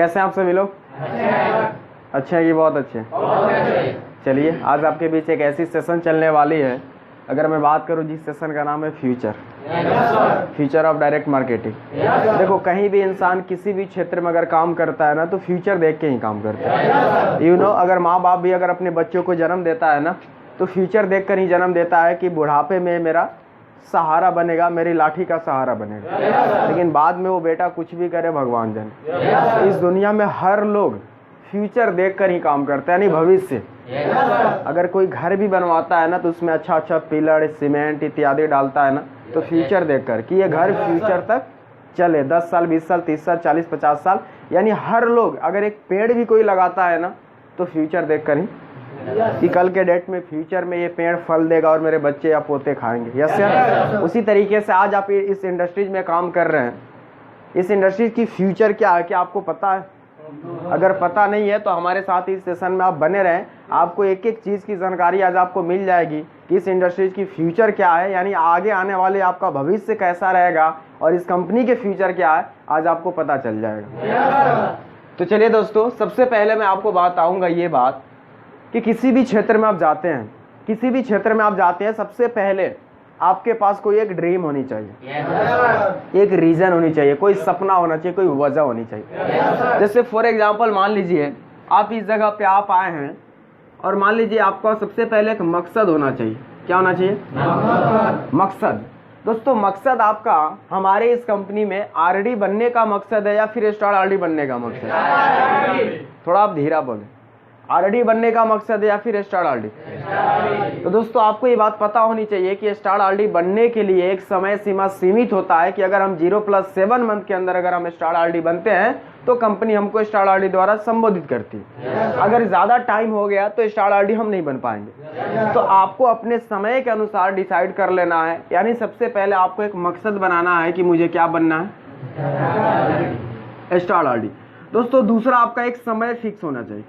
कैसे हैं आप सभी लोग? अच्छे हैं कि बहुत अच्छे? चलिए, आज आपके बीच एक ऐसी सेशन चलने वाली है, अगर मैं बात करूं जिस सेशन का नाम है फ्यूचर ऑफ डायरेक्ट मार्केटिंग। देखो, कहीं भी इंसान किसी भी क्षेत्र में अगर काम करता है ना, तो फ्यूचर देख के ही काम करता है। अगर माँ बाप भी अगर अपने बच्चों को जन्म देता है ना, तो फ्यूचर देख कर ही जन्म देता है कि बुढ़ापे में मेरा सहारा बनेगा, मेरी लाठी का सहारा बनेगा। लेकिन बाद में वो बेटा कुछ भी करे, भगवान जाने। इस दुनिया में हर लोग फ्यूचर देखकर ही काम करते हैं, यानी भविष्य। अगर कोई घर भी बनवाता है ना, तो उसमें अच्छा पिलर, सीमेंट इत्यादि डालता है ना, तो फ्यूचर देखकर कि ये घर फ्यूचर तक चले, 10 साल, 20 साल, 30 साल, 40, 50 साल। यानी हर लोग, अगर एक पेड़ भी कोई लगाता है ना, तो फ्यूचर देखकर ही कि कल के डेट में फ्यूचर में ये पेड़ फल देगा और मेरे बच्चे या पोते खाएंगे। Yes sir. उसी तरीके से आज आप इस इंडस्ट्रीज में काम कर रहे हैं, इस इंडस्ट्रीज की फ्यूचर क्या है, क्या आपको पता है? अगर पता नहीं है तो हमारे साथ इस सेशन में आप बने रहें, आपको एक एक चीज़ की जानकारी आज आपको मिल जाएगी कि इस इंडस्ट्रीज की फ्यूचर क्या है, यानी आगे आने वाले आपका भविष्य कैसा रहेगा और इस कंपनी के फ्यूचर क्या है, आज आपको पता चल जाएगा। तो चलिए दोस्तों, सबसे पहले मैं आपको बताऊंगा ये बात कि किसी भी क्षेत्र में आप जाते हैं, सबसे पहले आपके पास कोई एक ड्रीम होनी चाहिए, एक रीजन होनी चाहिए, कोई सपना होना चाहिए, कोई वजह होनी चाहिए। जैसे फॉर एग्जांपल मान लीजिए आप इस जगह पे आप आए हैं और मान लीजिए आपका सबसे पहले एक मकसद होना चाहिए। क्या होना चाहिए? मकसद। दोस्तों, मकसद आपका हमारे इस कंपनी में आरडी बनने का मकसद है या फिर स्टार आरडी बनने का मकसद है? थोड़ा आप धीरा बोले। आरडी बनने का मकसद है या फिर स्टार आरडी? तो दोस्तों, आपको ये बात पता होनी चाहिए कि स्टार आरडी बनने के लिए एक समय सीमा सीमित होता है कि अगर हम 0+7 मंथ के अंदर अगर हम स्टार आरडी बनते हैं तो कंपनी हमको स्टार आरडी द्वारा संबोधित करती है। अगर ज्यादा टाइम हो गया तो स्टार आरडी हम नहीं बन पाएंगे। तो आपको अपने समय के अनुसार डिसाइड कर लेना है, यानी सबसे पहले आपको एक मकसद बनाना है कि मुझे क्या बनना है, स्टार आरडी। दोस्तों, दूसरा आपका एक समय फिक्स होना चाहिए,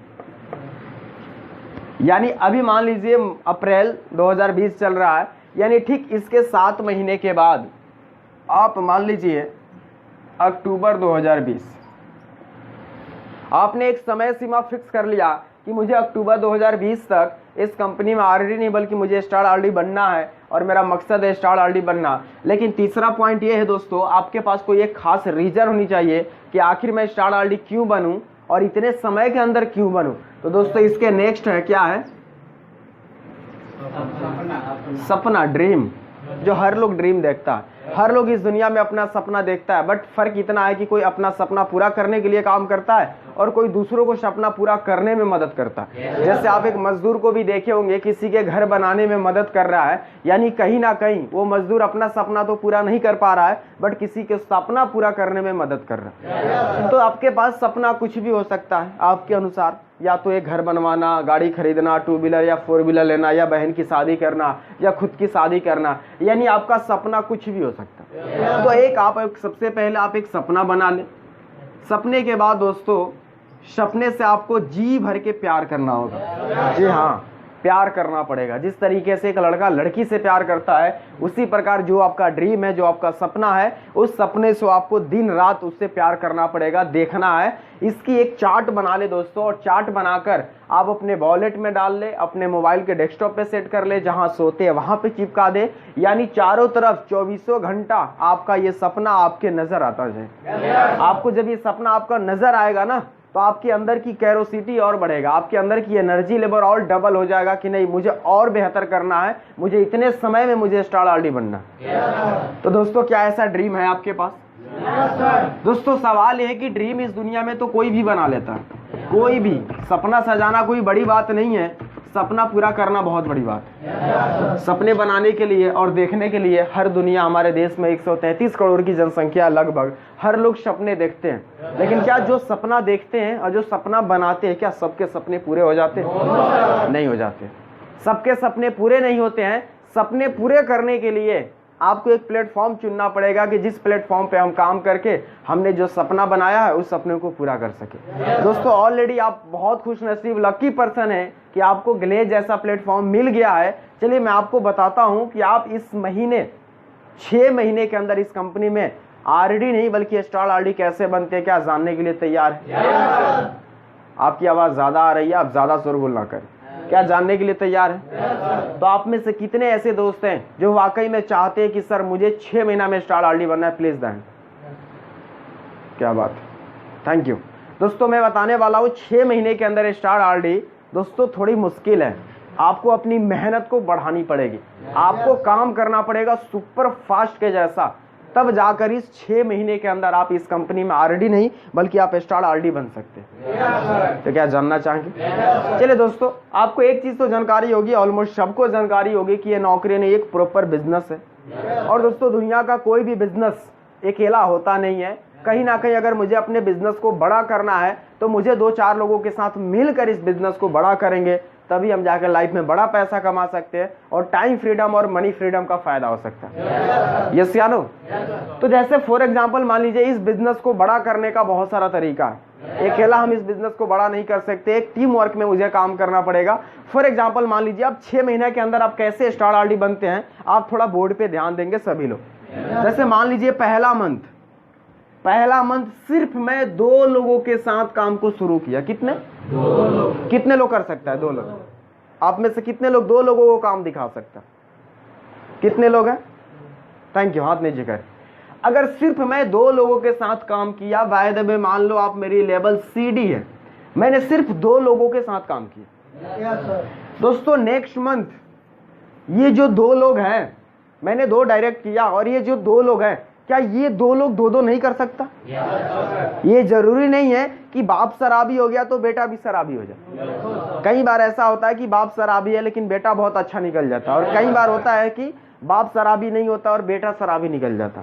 यानी अभी मान लीजिए अप्रैल 2020 चल रहा है, यानी ठीक इसके 7 महीने के बाद आप मान लीजिए अक्टूबर 2020, आपने एक समय सीमा फिक्स कर लिया कि मुझे अक्टूबर 2020 तक इस कंपनी में आरडी नहीं बल्कि मुझे स्टार आरडी बनना है और मेरा मकसद है स्टार आरडी बनना। लेकिन तीसरा पॉइंट ये है दोस्तों, आपके पास कोई एक खास रीजन होनी चाहिए कि आखिर मैं स्टार आरडी क्यों बनूं और इतने समय के अंदर क्यों बनूं। तो दोस्तों, इसके नेक्स्ट है, क्या है? सपना, ड्रीम। जो हर लोग ड्रीम देखता है, हर लोग इस दुनिया में अपना सपना देखता है, बट फर्क इतना है कि कोई अपना सपना पूरा करने के लिए काम करता है और कोई दूसरों को सपना पूरा करने में मदद करता है। जैसे आप एक मजदूर को भी देखे होंगे, किसी के घर बनाने में मदद कर रहा है, यानी कहीं ना कहीं वो मजदूर अपना सपना तो पूरा नहीं कर पा रहा है, बट किसी के सपना पूरा करने में मदद कर रहा है। तो आपके पास सपना कुछ भी हो सकता है आपके अनुसार, या तो एक घर बनवाना, गाड़ी खरीदना, 2 व्हीलर या 4 व्हीलर लेना, या बहन की शादी करना, या खुद की शादी करना, यानी आपका सपना कुछ भी हो सकता है। तो सबसे पहले आप एक सपना बना लें। सपने के बाद दोस्तों, सपने से आपको जी भर के प्यार करना होगा। जी हाँ, प्यार करना पड़ेगा। जिस तरीके से एक लड़का लड़की से प्यार करता है, उसी प्रकार जो आपका ड्रीम है, जो आपका सपना है, उस सपने से आपको दिन रात उससे प्यार करना पड़ेगा, देखना है। इसकी एक चार्ट बना ले दोस्तों, और चार्ट बनाकर आप अपने वॉलेट में डाल ले, अपने मोबाइल के डेस्कटॉप पे सेट कर ले, जहां सोते हैं वहां पे चिपका दे, यानी चारों तरफ 24 घंटा आपका ये सपना आपके नजर आता जाए। आपको जब ये सपना आपका नजर आएगा ना, तो आपके अंदर की कैरोसिटी और बढ़ेगा, आपके अंदर की एनर्जी लेवल और डबल हो जाएगा कि नहीं, मुझे और बेहतर करना है, मुझे इतने समय में मुझे स्टार आरडी बनना। तो दोस्तों, क्या ऐसा ड्रीम है आपके पास? दोस्तों, सवाल यह है कि ड्रीम इस दुनिया में तो कोई भी बना लेता है, कोई भी। सपना सजाना कोई बड़ी बात नहीं है, सपना पूरा करना बहुत बड़ी बात है। सपने बनाने के लिए और देखने के लिए हर दुनिया, हमारे देश में 133 करोड़ की जनसंख्या लगभग, हर लोग सपने देखते हैं। लेकिन क्या जो सपना देखते हैं और जो सपना बनाते हैं, क्या सबके सपने पूरे हो जाते हैं? नहीं हो जाते। सबके सपने पूरे नहीं होते हैं। सपने पूरे करने के लिए आपको एक प्लेटफॉर्म चुनना पड़ेगा कि जिस प्लेटफॉर्म पे हम काम करके हमने जो सपना बनाया है उस सपने को पूरा कर सके। दोस्तों, ऑलरेडी आप बहुत खुश नसीब लकी पर्सन है कि आपको ग्लेज जैसा प्लेटफॉर्म मिल गया है। चलिए मैं आपको बताता हूं कि आप इस महीने 6 महीने के अंदर इस कंपनी में आरडी नहीं बल्कि स्टार आरडी कैसे बनते हैं, क्या जानने के लिए तैयार है? आपकी आवाज ज्यादा आ रही है, आप ज्यादा शोरगुल ना करें। क्या जानने के लिए तैयार है? तो आप में से कितने ऐसे दोस्त हैं जो वाकई में चाहते हैं कि सर मुझे 6 महीना में स्टार आरडी बनना है? प्लीज दें। क्या बात है, थैंक यू। दोस्तों मैं बताने वाला हूं 6 महीने के अंदर स्टार आरडी दोस्तों थोड़ी मुश्किल है। आपको अपनी मेहनत को बढ़ानी पड़ेगी, आपको काम करना पड़ेगा सुपर फास्ट के जैसा, तब जाकर इस 6 महीने के अंदर आप इस कंपनी में आरडी नहीं बल्कि आप स्टार आरडी बन सकते हैं। तो क्या जानना चाहेंगे? चलिए दोस्तों, आपको एक चीज तो जानकारी होगी, ऑलमोस्ट सबको जानकारी होगी कि ये नौकरी नहीं एक प्रॉपर बिजनेस है। और दोस्तों दुनिया का कोई भी बिजनेस अकेला होता नहीं है। कहीं ना कहीं अगर मुझे अपने बिजनेस को बड़ा करना है तो मुझे 2-4 लोगों के साथ मिलकर इस बिजनेस को बड़ा करेंगे, तभी हम जाकर लाइफ में बड़ा पैसा कमा सकते हैं और टाइम फ्रीडम और मनी फ्रीडम का फायदा हो सकता है। यस या नो? तो जैसे फॉर एग्जांपल मान लीजिए इस बिजनेस को बड़ा करने का बहुत सारा तरीका है। अकेला हम इस बिजनेस को बड़ा नहीं कर सकते, एक टीम वर्क में मुझे काम करना पड़ेगा। फॉर एग्जांपल मान लीजिए आप 6 महीने के अंदर आप कैसे स्टार आरडी बनते हैं, आप थोड़ा बोर्ड पे ध्यान देंगे सभी लोग। जैसे मान लीजिए पहला मंथ सिर्फ मैं 2 लोगों के साथ काम को शुरू किया। कितने लोग कर सकता है? 2 लोग। आप में से कितने लोग 2 लोगों को काम दिखा सकता है? कितने लोग हैं? थैंक यू, हाथ नीचे कर। अगर सिर्फ मैं 2 लोगों के साथ काम किया, बाय द वे मान लो आप मेरी लेवल CD है, मैंने सिर्फ 2 लोगों के साथ काम किया। दोस्तों नेक्स्ट मंथ ये जो 2 लोग हैं, मैंने 2 डायरेक्ट किया, और ये जो 2 लोग हैं, क्या ये 2 लोग 2 नहीं कर सकता? ये जरूरी नहीं है कि बाप शराबी हो गया तो बेटा भी शराबी हो जाए। कई बार ऐसा होता है कि बाप शराबी है लेकिन बेटा बहुत अच्छा निकल जाता है, और कई बार होता है कि बाप शराबी नहीं होता और बेटा शराबी निकल जाता।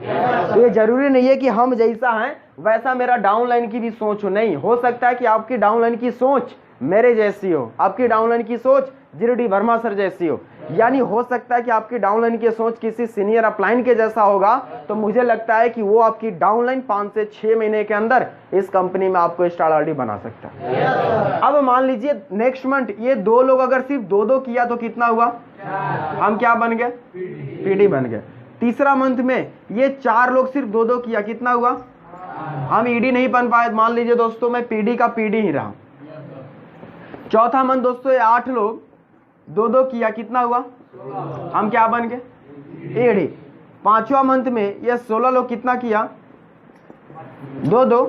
तो ये जरूरी नहीं है कि हम जैसा है वैसा मेरा डाउनलाइन की भी सोच हो। नहीं, हो सकता है कि आपकी डाउनलाइन की सोच मेरे जैसी हो, आपकी डाउनलाइन की सोच जीडी वर्मा सर जैसी हो, यानी हो सकता है कि आपकी डाउनलाइन की सोच किसी सीनियर अपलाइन के जैसा होगा। तो मुझे लगता है कि वो आपकी डाउनलाइन 5 से 6 महीने के अंदर इस कंपनी में आपको स्टार आरडी बना सकता है। अब मान लीजिए नेक्स्ट मंथ ये 2 लोग अगर सिर्फ 2 किया तो कितना हुआ? हम क्या बन गए? पीडी बन गए। तीसरा मंथ में ये 4 लोग सिर्फ 2 किया, कितना हुआ? हम ईडी नहीं बन पाए, मान लीजिए दोस्तों मैं पीडी का पीडी ही रहा। चौथा मंथ दोस्तों ये 8 लोग 2 किया, कितना हुआ? हम क्या बन गए? एडी। 5वां मंथ में ये 16 लोग कितना किया? 2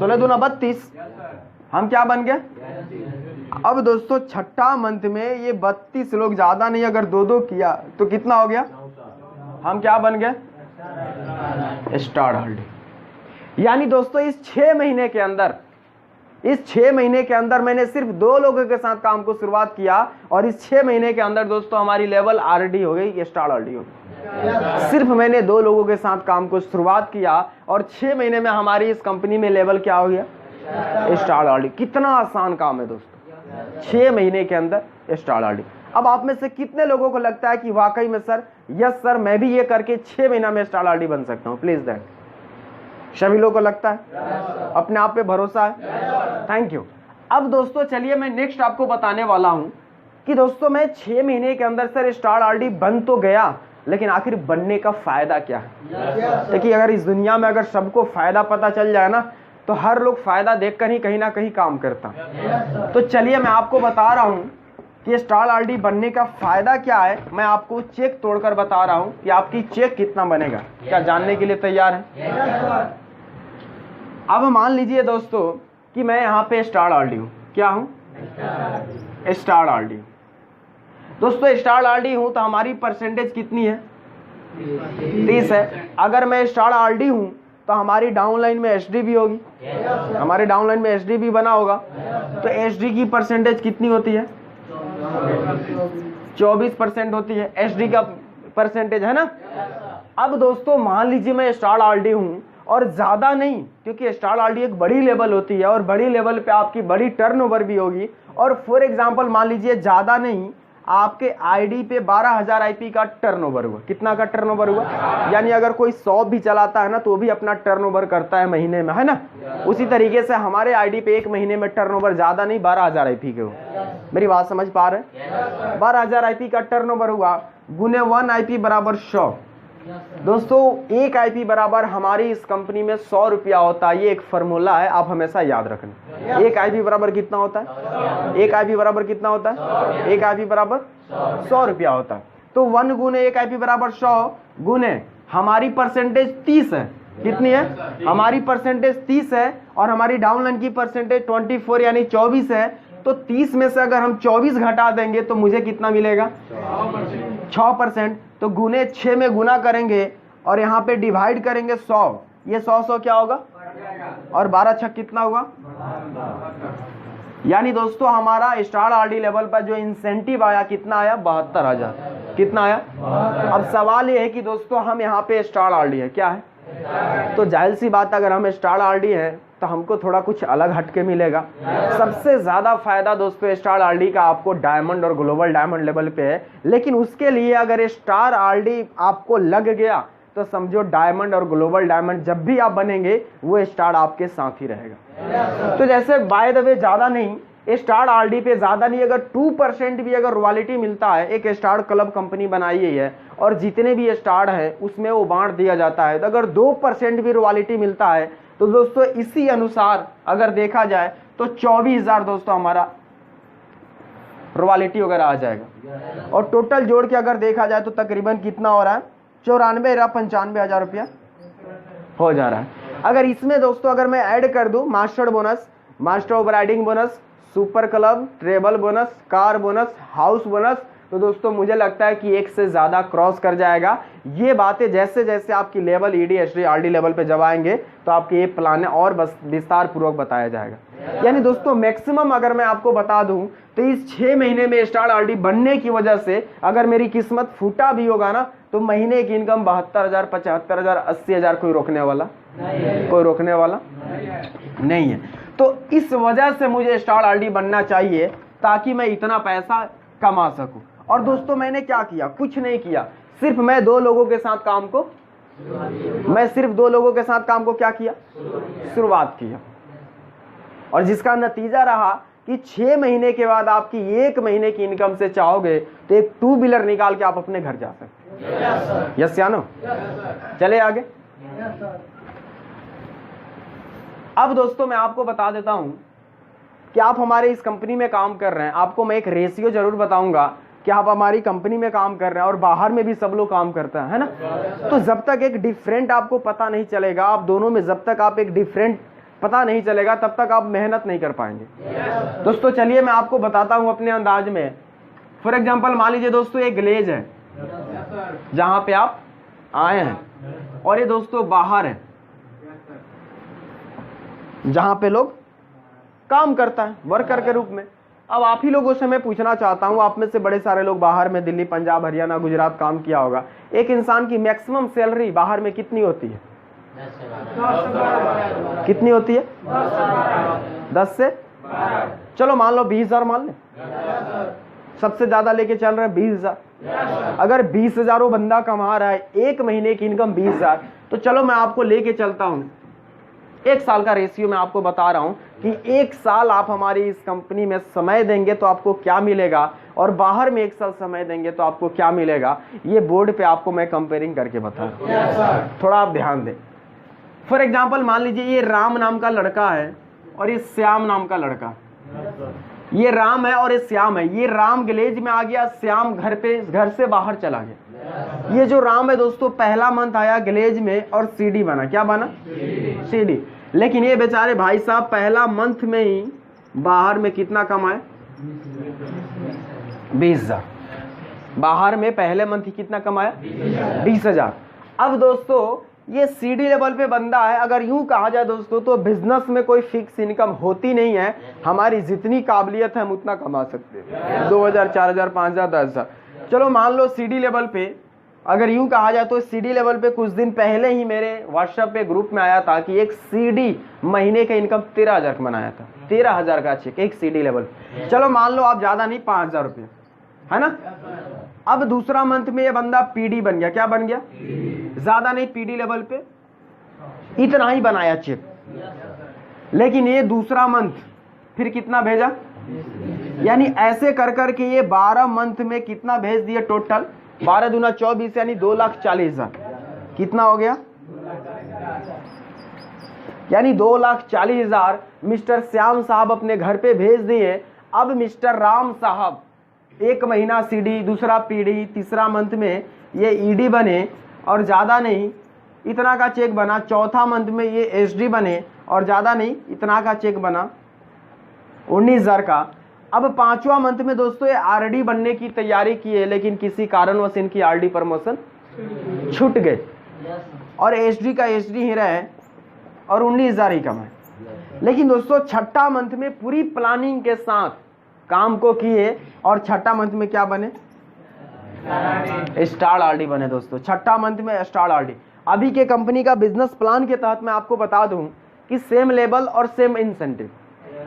16 दूना 32, हम क्या बन गए? अब दोस्तों छठा मंथ में ये 32 लोग, ज्यादा नहीं, अगर 2 किया तो कितना हो गया? हम क्या बन गए? Star RD. यानी दोस्तों इस 6 महीने के अंदर मैंने सिर्फ 2 लोगों के साथ काम को शुरुआत किया, और इस 6 महीने के अंदर दोस्तों हमारी लेवल आरडी हो गई, स्टार आरडी हो गई। सिर्फ मैंने 2 लोगों के साथ काम को शुरुआत किया और 6 महीने में हमारी इस कंपनी में लेवल क्या हो गया? Star RD. कितना आसान काम है दोस्तों, 6 महीने के अंदर स्टार आरडी। अब आप में से कितने लोगों को लगता है कि वाकई में सर, यस सर, मैं भी ये करके 6 महीना में स्टार आरडी बन सकता हूँ? Please that. सभी लोगों को लगता है? अपने आप पे भरोसा है? Thank you. अब दोस्तों चलिए मैं नेक्स्ट आपको बताने वाला हूं कि दोस्तों मैं 6 महीने के अंदर सर स्टार आरडी बन तो गया, लेकिन आखिर बनने का फायदा क्या है? देखिए अगर इस दुनिया में अगर सबको फायदा पता चल जाए ना, तो हर लोग फायदा देखकर ही कहीं ना कहीं काम करता। तो चलिए मैं आपको बता रहा हूं कि स्टार आरडी बनने का फायदा क्या है। मैं आपको चेक तोड़कर बता रहा हूं कि आपकी चेक कितना बनेगा। क्या जानने के लिए तैयार है? अब मान लीजिए दोस्तों कि मैं यहाँ पे स्टार आरडी हूँ। क्या हूँ? Star RD. दोस्तों स्टार आरडी हूँ तो हमारी परसेंटेज कितनी है? 30 है। अगर मैं स्टार आरडी हूँ तो हमारी डाउनलाइन में एसडी भी होगी, हमारे डाउनलाइन में एसडी भी बना होगा। तो एसडी की परसेंटेज कितनी होती है? 24% होती है एसडी का परसेंटेज, है ना। अब दोस्तों मान लीजिए मैं स्टार आरडी हूँ और ज्यादा नहीं, क्योंकि स्टार आरडी एक बड़ी लेवल होती है और बड़ी लेवल पे आपकी बड़ी टर्नओवर भी होगी। और फॉर एग्जांपल मान लीजिए ज्यादा नहीं, आपके आईडी पे 12,000 आईपी का टर्नओवर हुआ। कितना का टर्नओवर हुआ? यानी अगर कोई शॉप भी चलाता है ना तो भी अपना टर्नओवर करता है महीने में, है ना। उसी तरीके से हमारे आईडी पे एक महीने में टर्नओवर ज्यादा नहीं 12,000 आईपी के हो। मेरी बात समझ पा रहे हैं? 12,000 आईपी का टर्नओवर हुआ गुने 1 आईपी बराबर 100, दोस्तों 1 IP बराबर हमारी इस कंपनी में 100 रुपया होता है। ये एक फॉर्मूला है, आप हमेशा याद रखना। 1 IP बराबर कितना होता है? 1 IP बराबर कितना होता है? 1 IP बराबर 100 रुपया होता है। तो 1 गुने 1 IP बराबर 100 गुने हमारी परसेंटेज 30 है। कितनी है? हमारी परसेंटेज 30 है और हमारी डाउनलाइन की परसेंटेज 24 यानी 24 है। तो 30 में से अगर हम 24 घटा देंगे तो मुझे कितना मिलेगा? 6%। तो गुने 6 में गुना करेंगे और यहाँ पे डिवाइड करेंगे 100। ये 100 क्या होगा? और 12 छक कितना हुआ? यानी दोस्तों हमारा स्टार आरडी लेवल पर जो इंसेंटिव आया कितना आया? 72,000। कितना आया? अब सवाल ये है कि दोस्तों हम यहाँ पे स्टार आरडी है, क्या है? तो जाहिर सी बात, अगर हम स्टार आरडी है तो हमको थोड़ा कुछ अलग हटके मिलेगा। सबसे ज्यादा फायदा दोस्तों स्टार आरडी का आपको डायमंड और ग्लोबल डायमंड लेवल पे है। लेकिन उसके लिए अगर स्टार आरडी आपको लग गया तो समझो डायमंड और ग्लोबल डायमंड जब भी आप बनेंगे वो स्टार आपके साथ ही रहेगा। तो जैसे बाय द वे ज्यादा नहीं, स्टार आरडी पे ज्यादा नहीं, अगर 2% भी अगर रॉयल्टी मिलता है, एक स्टार क्लब कंपनी बनाई है और जितने भी स्टार है उसमें वो बांट दिया जाता है। तो अगर 2% भी रॉयल्टी मिलता है तो दोस्तों इसी अनुसार अगर देखा जाए तो 24,000 दोस्तों हमारा रॉयल्टी वगैरह आ जाएगा। और टोटल जोड़ के अगर देखा जाए तो तकरीबन कितना हो रहा है? 94 या 95,000 रुपया हो जा रहा है। अगर इसमें दोस्तों अगर मैं ऐड कर दूं master bonus, master of riding bonus, super club, travel bonus, car bonus, house bonus, तो दोस्तों मुझे लगता है कि 1 से ज्यादा क्रॉस कर जाएगा। ये बातें जैसे जैसे आपकी level ED SD RD level पे जब आएंगे तो आपके ये प्लान और बस विस्तार पूर्वक बताया जाएगा। यानी दोस्तों मैक्सिमम अगर मैं आपको बता दूं तो इस 6 महीने में स्टार आरडी बनने की वजह से अगर मेरी किस्मत फूटा भी होगा ना तो महीने की इनकम 72,000, 75,000, 80,000 कोई रोकने वाला नहीं है। तो इस वजह से मुझे स्टार आरडी बनना चाहिए ताकि मैं इतना पैसा कमा सकूं। और दोस्तों मैंने क्या किया? कुछ नहीं किया, सिर्फ मैं 2 लोगों के साथ काम को क्या किया? शुरुआत किया। और जिसका नतीजा रहा कि 6 महीने के बाद आपकी 1 महीने की इनकम से चाहोगे तो एक 2 व्हीलर निकाल के आप अपने घर जा सकते। यस या नो? चले आगे। अब दोस्तों मैं आपको बता देता हूं कि आप हमारे इस कंपनी में काम कर रहे हैं। आपको मैं एक रेशियो जरूर बताऊंगा कि आप हमारी कंपनी में काम कर रहे हैं और बाहर में भी सब लोग काम करते हैं, है ना? तो जब तक एक डिफरेंट आपको पता नहीं चलेगा, आप दोनों में जब तक आप एक डिफरेंट पता नहीं चलेगा तब तक आप मेहनत नहीं कर पाएंगे। दोस्तों चलिए मैं आपको बताता हूं अपने अंदाज में। फॉर एग्जांपल मान लीजिए दोस्तों एक ग्लेज है जहां पे आप आए हैं और ये दोस्तों बाहर है जहां पे लोग काम करता है वर्कर के रूप में। अब आप ही लोगों से मैं पूछना चाहता हूं, आप में से बड़े सारे लोग बाहर में दिल्ली, पंजाब, हरियाणा, गुजरात काम किया होगा। एक इंसान की मैक्सिमम सैलरी बाहर में कितनी होती है? कितनी होती है? 10 से चलो मान लो 20,000 मान लें। सबसे ज्यादा लेके चल रहे हैं 20,000। अगर 20,000 वो बंदा कमा रहा है, 1 महीने की इनकम 20,000, तो चलो मैं आपको लेके चलता हूं 1 साल का रेशियो मैं आपको बता रहा हूं कि 1 साल आप हमारी इस कंपनी में समय देंगे तो आपको क्या मिलेगा और बाहर में 1 साल समय देंगे तो आपको क्या मिलेगा। ये बोर्ड पे आपको मैं कंपेयरिंग करके बता रहा हूं, थोड़ा आप ध्यान दें। फॉर एग्जाम्पल मान लीजिए ये राम नाम का लड़का है और ये श्याम नाम का लड़का। ये राम है और ये श्याम है। ये राम ग्लेज में आ गया, श्याम घर से बाहर चला गया। ये जो राम है दोस्तों पहला मंथ आया ग्लेज में और सीडी बना। क्या बना? सीडी। लेकिन ये बेचारे भाई साहब पहला मंथ में ही बाहर में कितना कमाए? 20,000। बाहर में पहले मंथ ही कितना कमाया? 20,000। अब दोस्तों ये सीडी लेवल पे बंदा है। अगर यूं कहा जाए दोस्तों तो बिजनेस में कोई फिक्स इनकम होती नहीं है। हमारी जितनी काबिलियत है हम उतना कमा सकते हैं, 2,000, 4,000, 5,000, 10,000। चलो मान लो सीडी लेवल पे अगर यूं कहा जाए तो सीडी लेवल पे कुछ दिन पहले ही मेरे व्हाट्सएप पे ग्रुप में आया था कि एक सीडी महीने का इनकम 13,000 बनाया था। 13,000 का चेक एक सीडी लेवल। चलो मान लो आप ज्यादा नहीं 5,000 रुपये, है ना? अब दूसरा मंथ में ये बंदा पीडी बन गया। क्या बन गया? ज्यादा नहीं, पीडी लेवल पे इतना ही बनाया चेक। लेकिन ये दूसरा मंथ फिर कितना भेजा? यानी ऐसे कर करके ये 12 मंथ में कितना भेज दिया टोटल? 12 दूना 24 यानी 2,40,000। कितना हो गया? यानी 2,40,000 मिस्टर श्याम साहब अपने घर पे भेज दिए। अब मिस्टर राम साहब 1 महीना सीडी, दूसरा पीडी, तीसरा मंथ में ये ईडी बने और ज़्यादा नहीं इतना का चेक बना, चौथा मंथ में ये एसडी बने और ज़्यादा नहीं इतना का चेक बना 19,000 का। अब 5वां मंथ में दोस्तों ये आरडी बनने की तैयारी की है, लेकिन किसी कारणवश इनकी आरडी प्रमोशन छूट गए और एसडी का एसडी ही रहे और 19,000 ही कमाए। लेकिन दोस्तों छठा मंथ में पूरी प्लानिंग के साथ काम को किए और छठा मंथ में क्या बने? स्टार आरडी बने दोस्तों। छठा मंथ में स्टार आरडी। अभी के कंपनी का बिजनेस प्लान के तहत मैं आपको बता दूं कि सेम लेवल और सेम इंसेंटिव,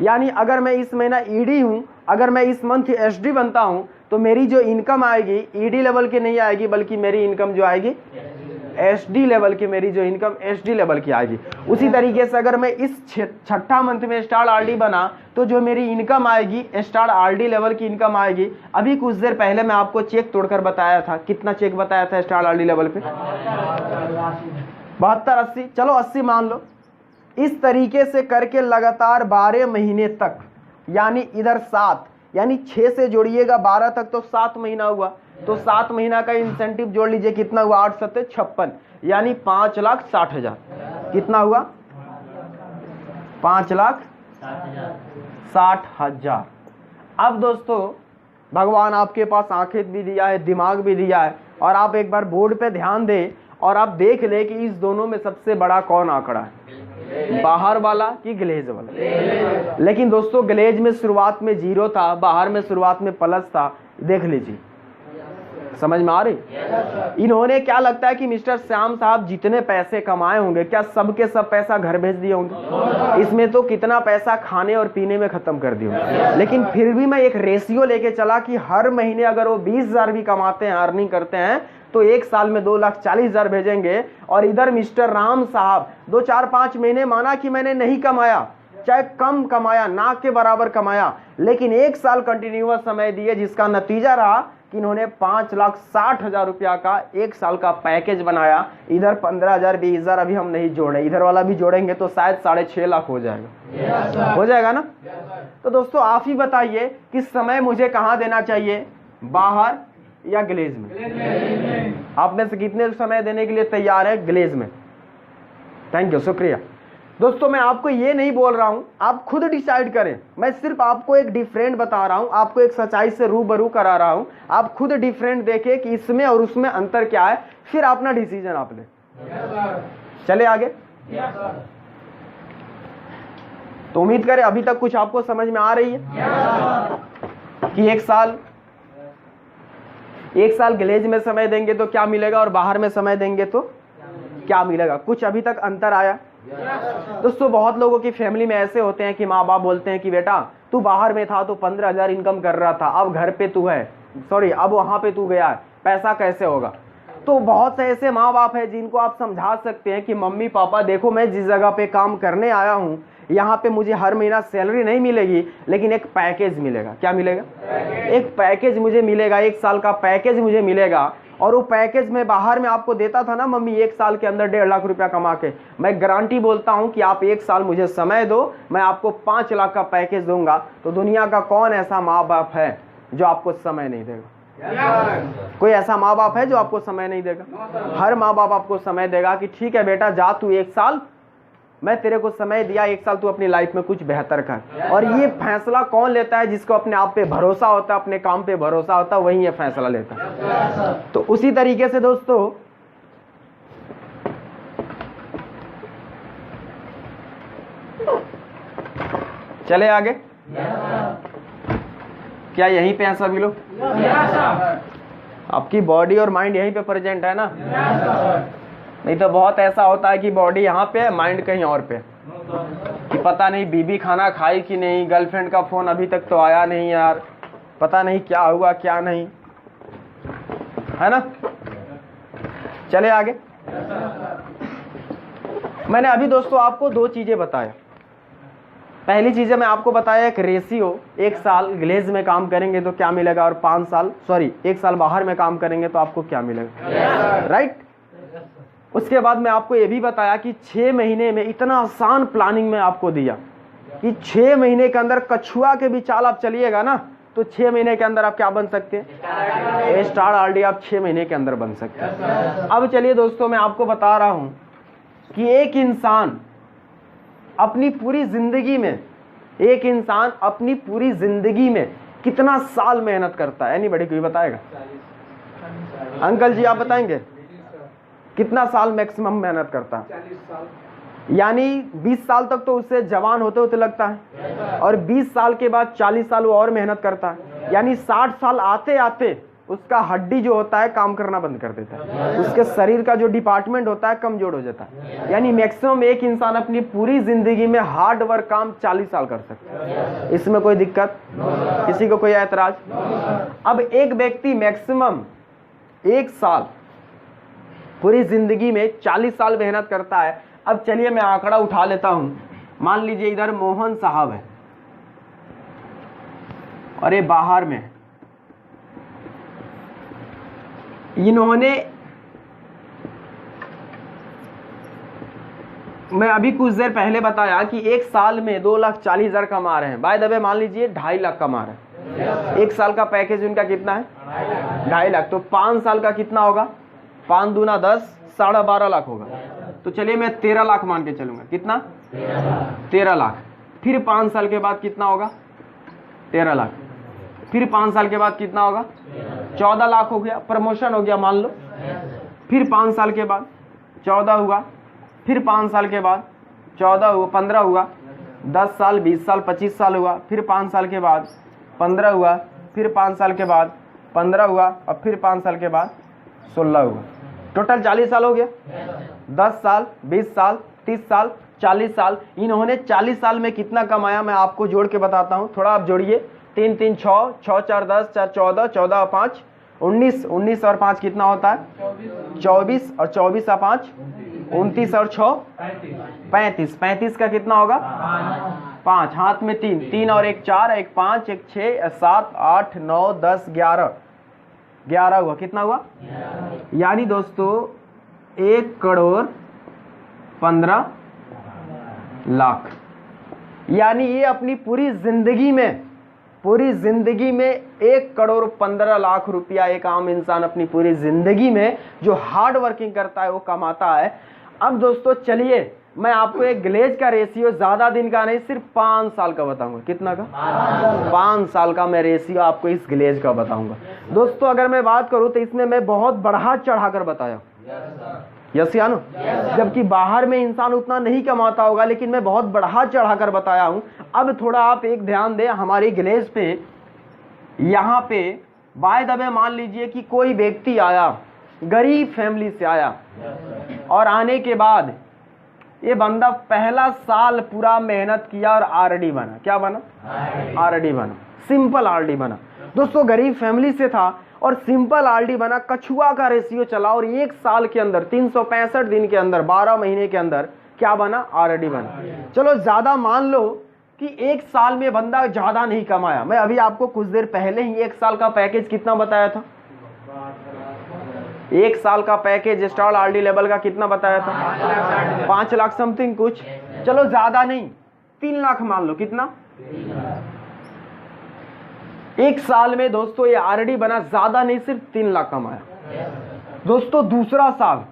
यानी अगर मैं इस महीना ईडी हूं, अगर मैं इस मंथ एसडी बनता हूं तो मेरी जो इनकम आएगी ईडी लेवल की नहीं आएगी, बल्कि मेरी इनकम जो आएगी एसडी लेवल की, मेरी जो इनकम एसडी लेवल की आएगी। उसी तरीके से अगर मैं इस छठा मंथ में स्टार आरडी बना तो जो मेरी इनकम आएगी स्टार आरडी लेवल की इनकम आएगी। अभी कुछ देर पहले मैं आपको चेक तोड़कर बताया था, कितना चेक बताया था स्टार आरडी लेवल पे? 72, 80, चलो 80 मान लो। इस तरीके से करके लगातार 12 महीने तक, यानी इधर 7, यानी 6 से जोड़िएगा 12 तक तो 7 महीना हुआ, तो 7 महीना का इंसेंटिव जोड़ लीजिए, कितना हुआ? 8 7 56, यानी 5,60,000। कितना हुआ? 5,60,000। अब दोस्तों भगवान आपके पास आंखें भी दिया है, दिमाग भी दिया है, और आप एक बार बोर्ड पे ध्यान दें और आप देख ले कि इस दोनों में सबसे बड़ा कौन आंकड़ा है, बाहर वाला कि ग्लेज वाला? लेकिन दोस्तों ग्लेज में शुरुआत में 0 था, बाहर में शुरुआत में प्लस था। देख लीजिए, समझ में आ रही? इन्होंने क्या लगता है कि मिस्टर श्याम साहब जितने पैसे कमाए होंगे क्या सबके सब पैसा घर भेज दिए होंगे? इसमें तो कितना पैसा खाने और पीने में खत्म कर दिया। लेकिन फिर भी मैं एक रेशियो लेके चला कि हर महीने अगर वो 20,000 भी कमाते हैं, अर्निंग करते हैं, तो 1 साल में 2,40,000 भेजेंगे। और इधर मिस्टर राम साहब 2 4 5 महीने माना कि मैंने नहीं कमाया, चाहे कम कमाया, ना के बराबर कमाया, लेकिन 1 साल कंटिन्यूअस समय दिए, जिसका नतीजा रहा कि इन्होंने 5,60,000 रुपया का 1 साल का पैकेज बनाया। इधर 15,000 20,000 अभी हम नहीं जोड़े, इधर वाला भी जोड़ेंगे तो शायद 6.5 लाख हो जाएगा। हो जाएगा ना? तो दोस्तों आप ही बताइए कि समय मुझे कहाँ देना चाहिए, बाहर या ग्लेज में? आप में से कितने समय देने के लिए तैयार है ग्लेज में? थैंक यू, शुक्रिया। दोस्तों मैं आपको ये नहीं बोल रहा हूं, आप खुद डिसाइड करें। मैं सिर्फ आपको एक डिफरेंट बता रहा हूं, आपको एक सच्चाई से रूबरू करा रहा हूं। आप खुद डिफरेंट देखें कि इसमें और उसमें अंतर क्या है, फिर अपना डिसीजन आप लें। चले आगे। तो उम्मीद करें अभी तक कुछ आपको समझ में आ रही है कि 1 साल ग्लेज में समय देंगे तो क्या मिलेगा और बाहर में समय देंगे तो क्या मिलेगा। कुछ अभी तक अंतर आया? दोस्तों बहुत लोगों की फैमिली में ऐसे होते हैं कि माँ बाप बोलते हैं कि बेटा तू बाहर में था तो 15,000 इनकम कर रहा था, अब घर पे तू है, सॉरी अब वहां पे तू गया है, पैसा कैसे होगा। तो बहुत से ऐसे माँ बाप हैं जिनको आप समझा सकते हैं कि मम्मी पापा देखो, मैं जिस जगह पे काम करने आया हूँ यहाँ पे मुझे हर महीना सैलरी नहीं मिलेगी, लेकिन एक पैकेज मिलेगा। क्या मिलेगा? एक पैकेज मुझे मिलेगा, 1 साल का पैकेज मुझे मिलेगा। और वो पैकेज में बाहर में आपको देता था ना मम्मी 1 साल के अंदर 1.5 लाख रुपया कमा के, मैं गारंटी बोलता हूं कि आप 1 साल मुझे समय दो, मैं आपको 5 लाख का पैकेज दूंगा। तो दुनिया का कौन ऐसा माँ बाप है जो आपको समय नहीं देगा? कोई ऐसा माँ बाप है जो आपको समय नहीं देगा? हर माँ बाप आपको समय देगा कि ठीक है बेटा जा तू 1 साल, मैं तेरे को समय दिया, 1 साल तू अपनी लाइफ में कुछ बेहतर कर। और ये फैसला कौन लेता है? जिसको अपने आप पे भरोसा होता है, अपने काम पे भरोसा होता है, वही ये फैसला लेता है। तो उसी तरीके से दोस्तों चले आगे। क्या यहीं पे हैं सभी लोग? आपकी बॉडी और माइंड यहीं पे प्रेजेंट है ना? नहीं तो बहुत ऐसा होता है कि बॉडी यहाँ पे है, माइंड कहीं और पे, कि पता नहीं बीबी खाना खाई कि नहीं, गर्लफ्रेंड का फोन अभी तक तो आया नहीं यार, पता नहीं क्या हुआ क्या नहीं, है ना? चले आगे। मैंने अभी दोस्तों आपको 2 चीजें बताया। पहली चीज मैं आपको बताया एक रेशियो, 1 साल ग्लेज में काम करेंगे तो क्या मिलेगा और 1 साल बाहर में काम करेंगे तो आपको क्या मिलेगा, राइट? उसके बाद मैं आपको ये भी बताया कि 6 महीने में इतना आसान प्लानिंग में आपको दिया कि 6 महीने के अंदर कछुआ के भी चाल आप चलिएगा ना तो 6 महीने के अंदर आप क्या बन सकते हैं, स्टार आरडी आप 6 महीने के अंदर बन सकते हैं। अब चलिए दोस्तों, मैं आपको बता रहा हूं कि एक इंसान अपनी पूरी जिंदगी में कितना साल मेहनत करता है, एनीबॉडी कोई बताएगा? अंकल जी आप बताएंगे कितना साल मैक्सिमम मेहनत करता है? 40 साल। यानी 20 साल तक तो उससे जवान होते होते लगता है और 20 साल के बाद 40 साल वो और मेहनत करता है, यानी 60 साल आते आते उसका हड्डी जो होता है काम करना बंद कर देता है, उसके शरीर का जो डिपार्टमेंट होता है कमजोर हो जाता है। यानी मैक्सिमम एक इंसान अपनी पूरी जिंदगी में हार्ड वर्क काम 40 साल कर सकता है। इसमें कोई दिक्कत? किसी को कोई ऐतराज? अब एक व्यक्ति मैक्सिमम 1 साल पूरी जिंदगी में 40 साल मेहनत करता है। अब चलिए मैं आंकड़ा उठा लेता हूं। मान लीजिए इधर मोहन साहब है और ये बाहर में, इन्होंने, मैं अभी कुछ देर पहले बताया कि 1 साल में 2,40,000 कमा रहे हैं। बाय द वे मान लीजिए 2.5 लाख कमा रहे हैं। 1 साल का पैकेज उनका कितना है? 2.5 लाख। तो 5 साल का कितना होगा? 5 दूना 10, 12.5 लाख होगा। तो चलिए मैं 13 लाख मान के चलूंगा। कितना? 13 लाख। फिर 5 साल के बाद कितना होगा? 13 लाख। फिर 5 साल के बाद कितना होगा? 14 लाख हो गया, प्रमोशन हो गया मान लो। फिर 5 साल के बाद 14 हुआ, फिर 5 साल के बाद 14 हुआ, 15 हुआ, 10 साल, 20 साल, 25 साल हुआ, फिर 5 साल के बाद 15 हुआ, फिर 5 साल के बाद 15 हुआ और फिर 5 साल के बाद 16 हुआ। टोटल 40 साल हो गया। 10 साल, 20 साल, 30 साल, 40 साल। इन्होंने 40 साल में कितना कमाया मैं आपको जोड़ के बताता हूँ। थोड़ा आप जोड़िए। 3 3 6, 6 4 10, 4 14, 14 और 5 19, 19 और 5 कितना होता है? 24 और 24 और 5 29 और 6 35। 35 का कितना होगा? 5। हाथ में 3, 3 और 1 4, 1 5, 1 6, 7 8 9 10 11 11 हुआ। कितना हुआ? यानी दोस्तों 1,15 लाख। यानी ये अपनी पूरी जिंदगी में 1,15 लाख रुपया एक आम इंसान अपनी पूरी जिंदगी में जो हार्ड वर्किंग करता है वो कमाता है। अब दोस्तों चलिए मैं आपको एक ग्लेज का रेशियो, ज्यादा दिन का नहीं, सिर्फ 5 साल का बताऊंगा। कितना का? 5 साल का मैं रेशियो आपको इस ग्लेज का बताऊंगा। दोस्तों अगर मैं बात करूं तो इसमें मैं बहुत बढ़ा चढ़ा कर बताया। यस या नो? जबकि बाहर में इंसान उतना नहीं कमाता होगा, लेकिन मैं बहुत बढ़ा चढ़ा कर बताया हूं। अब थोड़ा आप एक ध्यान दें हमारी ग्लेज पे। यहां पे बाय द वे मान लीजिए कि कोई व्यक्ति आया, गरीब फैमिली से आया, और आने के बाद ये बंदा पहला साल पूरा मेहनत किया और आरडी बना। क्या बना? आरडी बना। सिंपल आरडी बना। दोस्तों गरीब फैमिली से था और सिंपल आरडी बना, कछुआ का रेशियो चला और 1 साल के अंदर 365 दिन के अंदर 12 महीने के अंदर क्या बना? आरडी बना। चलो ज्यादा मान लो कि 1 साल में बंदा ज्यादा नहीं कमाया। मैं अभी आपको कुछ देर पहले ही 1 साल का पैकेज कितना बताया था? 1 साल का पैकेज स्टार आरडी लेवल का कितना बताया था? 5 लाख समथिंग कुछ। चलो ज्यादा नहीं, 3 लाख मान लो। कितना? 1 साल में दोस्तों ये आरडी बना, ज्यादा नहीं, सिर्फ 3 लाख कमाया। दोस्तों दूसरा साल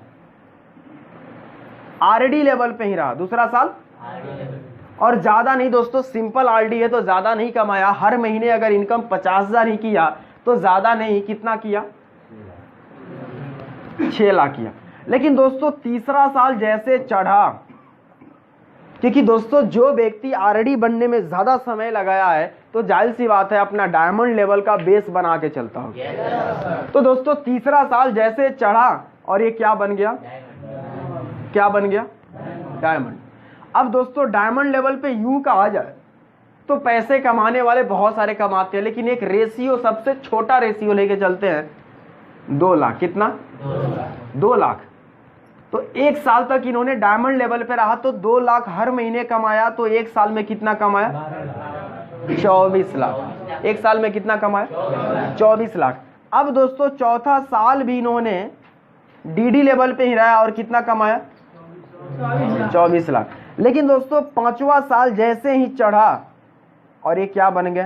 आरडी लेवल पे ही रहा, दूसरा साल, और ज्यादा नहीं दोस्तों, सिंपल आरडी है तो ज्यादा नहीं कमाया। हर महीने अगर इनकम 50,000 ही किया तो ज्यादा नहीं, कितना किया? 6 लाख किया। लेकिन दोस्तों तीसरा साल जैसे चढ़ा, क्योंकि दोस्तों जो व्यक्ति आरडी बनने में ज्यादा समय लगाया है तो जाहिर सी बात है अपना डायमंड लेवल का बेस बना के चलता होगा। तो दोस्तों तीसरा साल जैसे चढ़ा और ये क्या बन गया? क्या बन गया? डायमंड। अब दोस्तों डायमंड लेवल पे यूं कहा जाए तो पैसे कमाने वाले बहुत सारे कमाते हैं, लेकिन एक रेशियो, सबसे छोटा रेशियो लेके चलते हैं, 2 लाख। कितना? 2 लाख। तो 1 साल तक इन्होंने डायमंड लेवल पे रहा तो 2 लाख हर महीने कमाया। तो 1 साल में कितना कमाया? 24 लाख। 1 साल में कितना कमाया? 24 लाख। अब दोस्तों चौथा साल भी इन्होंने डीडी लेवल पे ही रहा और कितना कमाया? 24 लाख। लेकिन दोस्तों 5वां साल जैसे ही चढ़ा और ये क्या बन गया?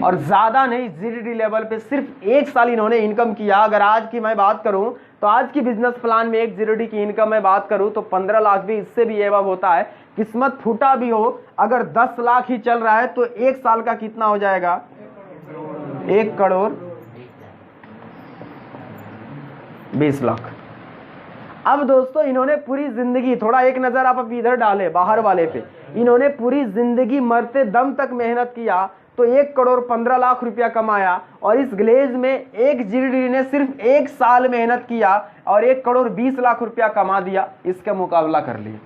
और ज्यादा नहीं, जीडीडी लेवल पे सिर्फ 1 साल इन्होंने इनकम किया। अगर आज की मैं बात करूं तो आज की बिजनेस प्लान में एक जीडीडी की इनकम में बात करूं तो 15 लाख भी, इससे भी एबव होता है। किस्मत फूटा भी हो, अगर 10 लाख ही चल रहा है तो 1 साल का कितना हो जाएगा? 1 करोड़ 20 लाख। अब दोस्तों इन्होंने पूरी जिंदगी, थोड़ा एक नजर आप इधर डाले बाहर वाले पे, इन्होंने पूरी जिंदगी मरते दम तक मेहनत किया तो 1 करोड़ 15 लाख रुपया कमाया। और इस ग्लेज में एक जीडीडी ने सिर्फ 1 साल मेहनत किया और 1 करोड़ 20 लाख रुपया कमा दिया। इसका मुकाबला कर लिया।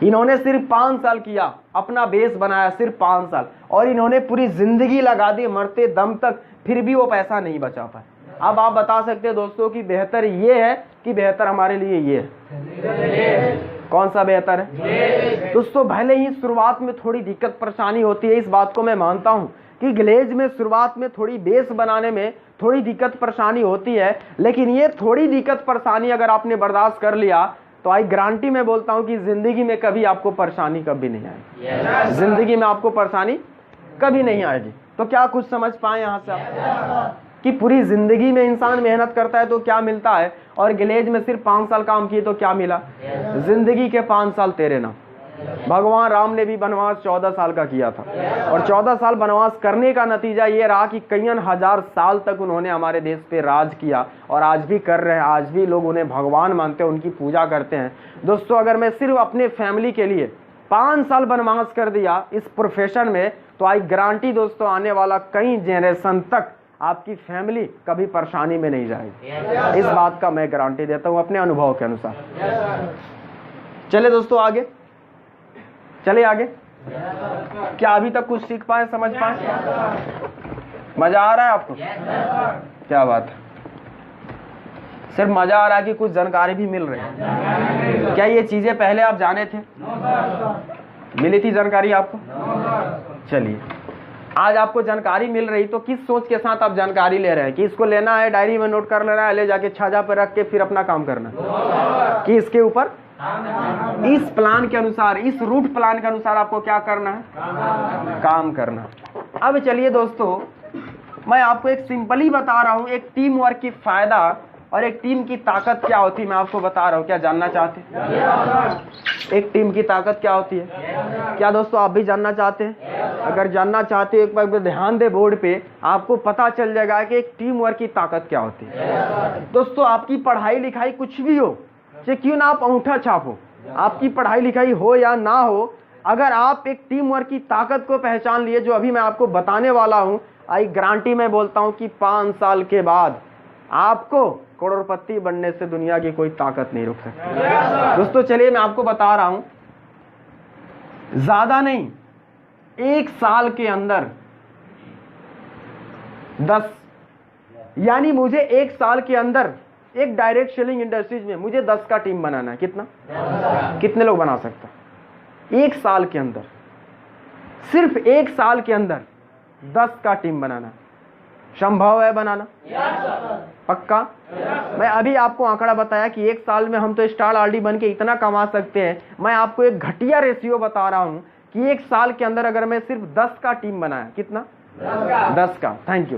इन्होंने सिर्फ 5 साल किया, अपना बेस बनाया सिर्फ 5 साल, और इन्होंने पूरी जिंदगी लगा दी मरते दम तक, फिर भी वो पैसा नहीं बचा पाए। अब आप बता सकते हैं दोस्तों कि बेहतर ये है कि बेहतर हमारे लिए ये है? कौन सा बेहतर है? दोस्तों भले ही शुरुआत में थोड़ी दिक्कत परेशानी होती है, इस बात को मैं मानता हूं कि ग्लेज में शुरुआत में थोड़ी बेस बनाने में थोड़ी दिक्कत परेशानी होती है, लेकिन ये थोड़ी दिक्कत परेशानी अगर आपने बर्दाश्त कर लिया तो आई गारंटी मैं बोलता हूं कि जिंदगी में कभी आपको परेशानी कभी नहीं आएगी। जिंदगी में आपको परेशानी कभी नहीं आएगी। तो क्या कुछ समझ पाए यहाँ से आप कि पूरी जिंदगी में इंसान मेहनत करता है तो क्या मिलता है, और ग्लेज में सिर्फ 5 साल काम किए तो क्या मिला? जिंदगी के 5 साल तेरे नाम। भगवान राम ने भी वनवास 14 साल का किया था, और 14 साल वनवास करने का नतीजा ये रहा कि कई हजार साल तक उन्होंने हमारे देश पे राज किया, और आज भी कर रहे हैं। आज भी लोग उन्हें भगवान मानते हैं, उनकी पूजा करते हैं। दोस्तों अगर मैं सिर्फ अपने फैमिली के लिए 5 साल वनवास कर दिया इस प्रोफेशन में, तो आई गारंटी दोस्तों आने वाला कई जनरेशन तक आपकी फैमिली कभी परेशानी में नहीं जाएगी। इस बात का मैं गारंटी देता हूं अपने अनुभव के अनुसार। चले दोस्तों आगे, चले आगे। क्या अभी तक कुछ सीख पाए, समझ पाए? मजा आ रहा है आपको? क्या बात है, सिर्फ मजा आ रहा है कि कुछ जानकारी भी मिल रही है? क्या ये चीजें पहले आप जाने थे? मिली थी जानकारी आपको? चलिए आज आपको जानकारी मिल रही, तो किस सोच के साथ आप जानकारी ले रहे हैं कि इसको लेना है, डायरी में नोट कर लेना है, ले जाके छाजा पर रख के फिर अपना काम करना है, कि इसके ऊपर इस प्लान के अनुसार, इस रूट प्लान के अनुसार आपको क्या करना है? काम करना। अब चलिए दोस्तों मैं आपको एक सिंपली बता रहा हूं, एक टीम वर्क की फायदा और एक टीम की ताकत क्या होती है, मैं आपको बता रहा हूं। क्या जानना चाहते हैं एक टीम की ताकत क्या होती है? क्या दोस्तों आप भी जानना चाहते हैं? अगर जानना चाहते हो एक बार ध्यान दे बोर्ड पे, आपको पता चल जाएगा कि एक टीम वर्क की ताकत क्या होती है। दोस्तों आपकी पढ़ाई लिखाई कुछ भी हो, चाहे क्यों ना आप अंगूठा छापो, आपकी पढ़ाई लिखाई हो या ना हो, अगर आप एक टीम वर्क की ताकत को पहचान लिए, जो अभी मैं आपको बताने वाला हूं, आई गारंटी मैं बोलता हूं कि 5 साल के बाद आपको करोड़पति बनने से दुनिया की कोई ताकत नहीं रोक सकती। दोस्तों चलिए मैं आपको बता रहा हूं, ज्यादा नहीं, 1 साल के अंदर 10, यानी मुझे 1 साल के अंदर एक डायरेक्ट सेलिंग इंडस्ट्रीज में मुझे 10 का टीम बनाना है। कितना? कितने लोग बना सकता? 1 साल के अंदर, सिर्फ 1 साल के अंदर 10 का टीम बनाना संभव है? बनाना पक्का? मैं अभी आपको आंकड़ा बताया कि 1 साल में हम तो स्टार आरडी बन के इतना कमा सकते हैं। मैं आपको एक घटिया रेशियो बता रहा हूं कि 1 साल के अंदर अगर मैं सिर्फ 10 का टीम बनाया, कितना? 10 का। Thank you.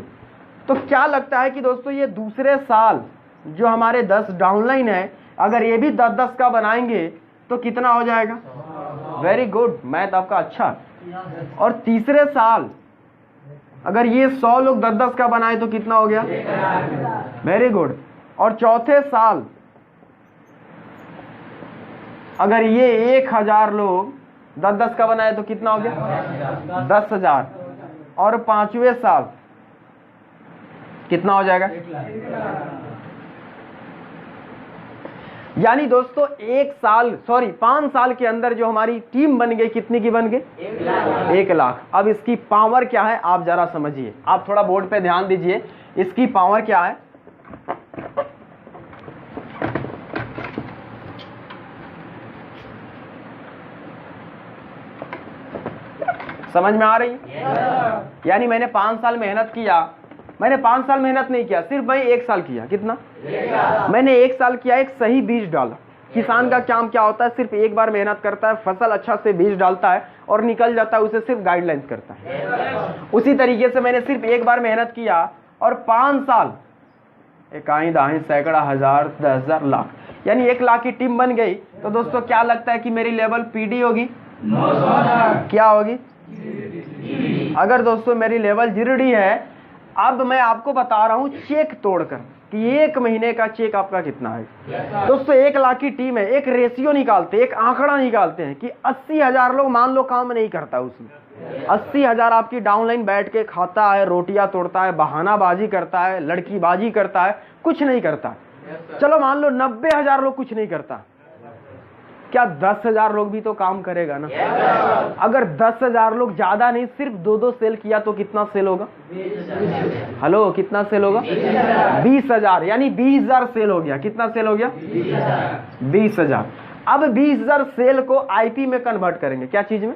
तो क्या लगता है कि दोस्तों ये दूसरे साल जो हमारे 10 डाउनलाइन है, अगर ये भी 10-10 का बनाएंगे तो कितना हो जाएगा? वेरी गुड, मैथ आपका अच्छा। और तीसरे साल अगर ये 100 लोग 10-10 का बनाए तो कितना हो गया? Very good. और चौथे साल अगर ये 1000 लोग 10-10 का बनाए तो कितना हो गया? 10,000। और 5वें साल कितना हो जाएगा? यानी दोस्तों 5 साल के अंदर जो हमारी टीम बन गई, कितनी की बन गई? 1 लाख। अब इसकी पावर क्या है आप जरा समझिए, आप थोड़ा बोर्ड पे ध्यान दीजिए, इसकी पावर क्या है? समझ में आ रही है? यानी मैंने 5 साल मेहनत किया, मैंने 5 साल मेहनत नहीं किया, सिर्फ मैं 1 साल किया। कितना? मैंने 1 साल किया, एक सही बीज डाला। किसान का काम क्या होता है? सिर्फ एक बार मेहनत करता है, फसल अच्छा से बीज डालता है और निकल जाता है, उसे सिर्फ गाइडलाइंस करता है। उसी तरीके से मैंने सिर्फ एक बार मेहनत किया और 5 साल, इकाई दाही सैकड़ा हजार 10,000 लाख, यानी 1 लाख की टीम बन गई। तो दोस्तों क्या लगता है कि मेरी लेवल पीडी होगी? क्या होगी? अगर दोस्तों मेरी लेवल जीडी है, अब मैं आपको बता रहा हूं चेक तोड़कर कि 1 महीने का चेक आपका कितना है। दोस्तों 1 लाख की टीम है, एक रेशियो निकालते, एक आंकड़ा निकालते हैं कि 80,000 लोग मान लो काम नहीं करता, उसमें 80,000 आपकी डाउनलाइन बैठ के खाता है, रोटियां तोड़ता है, बहानाबाजी करता है, लड़कीबाजी करता है, कुछ नहीं करता। चलो मान लो 90,000 लोग कुछ नहीं करता, क्या 10,000 लोग भी तो काम करेगा ना? अगर 10,000 लोग, ज्यादा नहीं, सिर्फ 2-2 सेल किया तो कितना सेल होगा? हेलो, कितना सेल होगा? 20,000, यानी 20,000 सेल हो गया। कितना सेल हो गया? 20,000। अब 20,000 सेल को आईपी में कन्वर्ट करेंगे। क्या चीज में?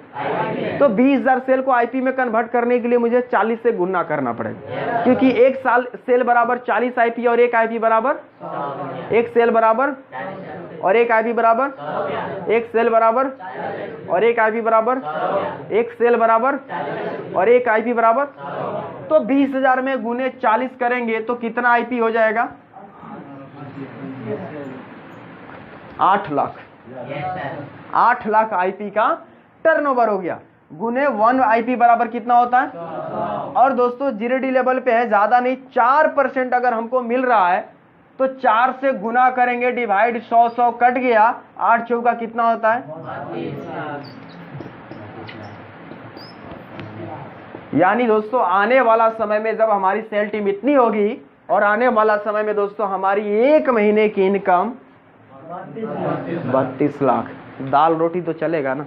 तो 20,000 सेल को आईपी में कन्वर्ट करने के लिए मुझे 40 से गुना करना पड़ेगा, क्योंकि 1 साल सेल बराबर 40 आईपी और 1 आईपी बराबर 1 सेल बराबर और 1 आईपी बराबर 1 सेल बराबर और 1 आईपी बराबर 1 सेल बराबर और 1 आईपी बराबर। तो 20,000 में गुने 40 करेंगे तो कितना आईपी हो जाएगा? 8 लाख। 8 लाख आईपी का टर्नओवर हो गया। गुने 1 आईपी बराबर कितना होता है? और दोस्तों जीडी लेवल पे है, ज्यादा नहीं, 4% अगर हमको मिल रहा है तो 4 से गुना करेंगे, डिवाइड 100 कट गया, 8 चौका कितना होता है? यानी दोस्तों आने वाला समय में जब हमारी सेल टीम इतनी होगी और आने वाला समय में दोस्तों हमारी 1 महीने की इनकम 32 लाख। दाल रोटी तो चलेगा ना?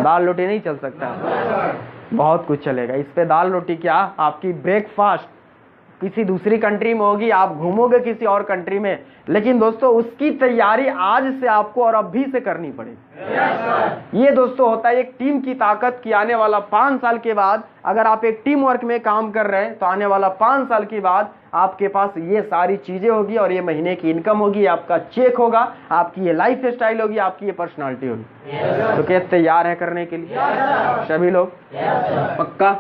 दाल रोटी नहीं चल सकता, बहुत कुछ चलेगा। इस पे दाल रोटी क्या, आपकी ब्रेकफास्ट किसी दूसरी कंट्री में होगी, आप घूमोगे किसी और कंट्री में, लेकिन दोस्तों उसकी तैयारी आज से आपको और अभी से करनी पड़ेगी। ये दोस्तों होता है एक टीम की ताकत कि आने वाला 5 साल के बाद अगर आप एक टीम वर्क में काम कर रहे हैं तो आने वाला 5 साल के बाद आपके पास ये सारी चीजें होगी और ये महीने की इनकम होगी, आपका चेक होगा, आपकी ये लाइफ स्टाइल होगी, आपकी ये पर्सनालिटी होगी। तो क्या तैयार है करने के लिए सभी लोग? पक्का?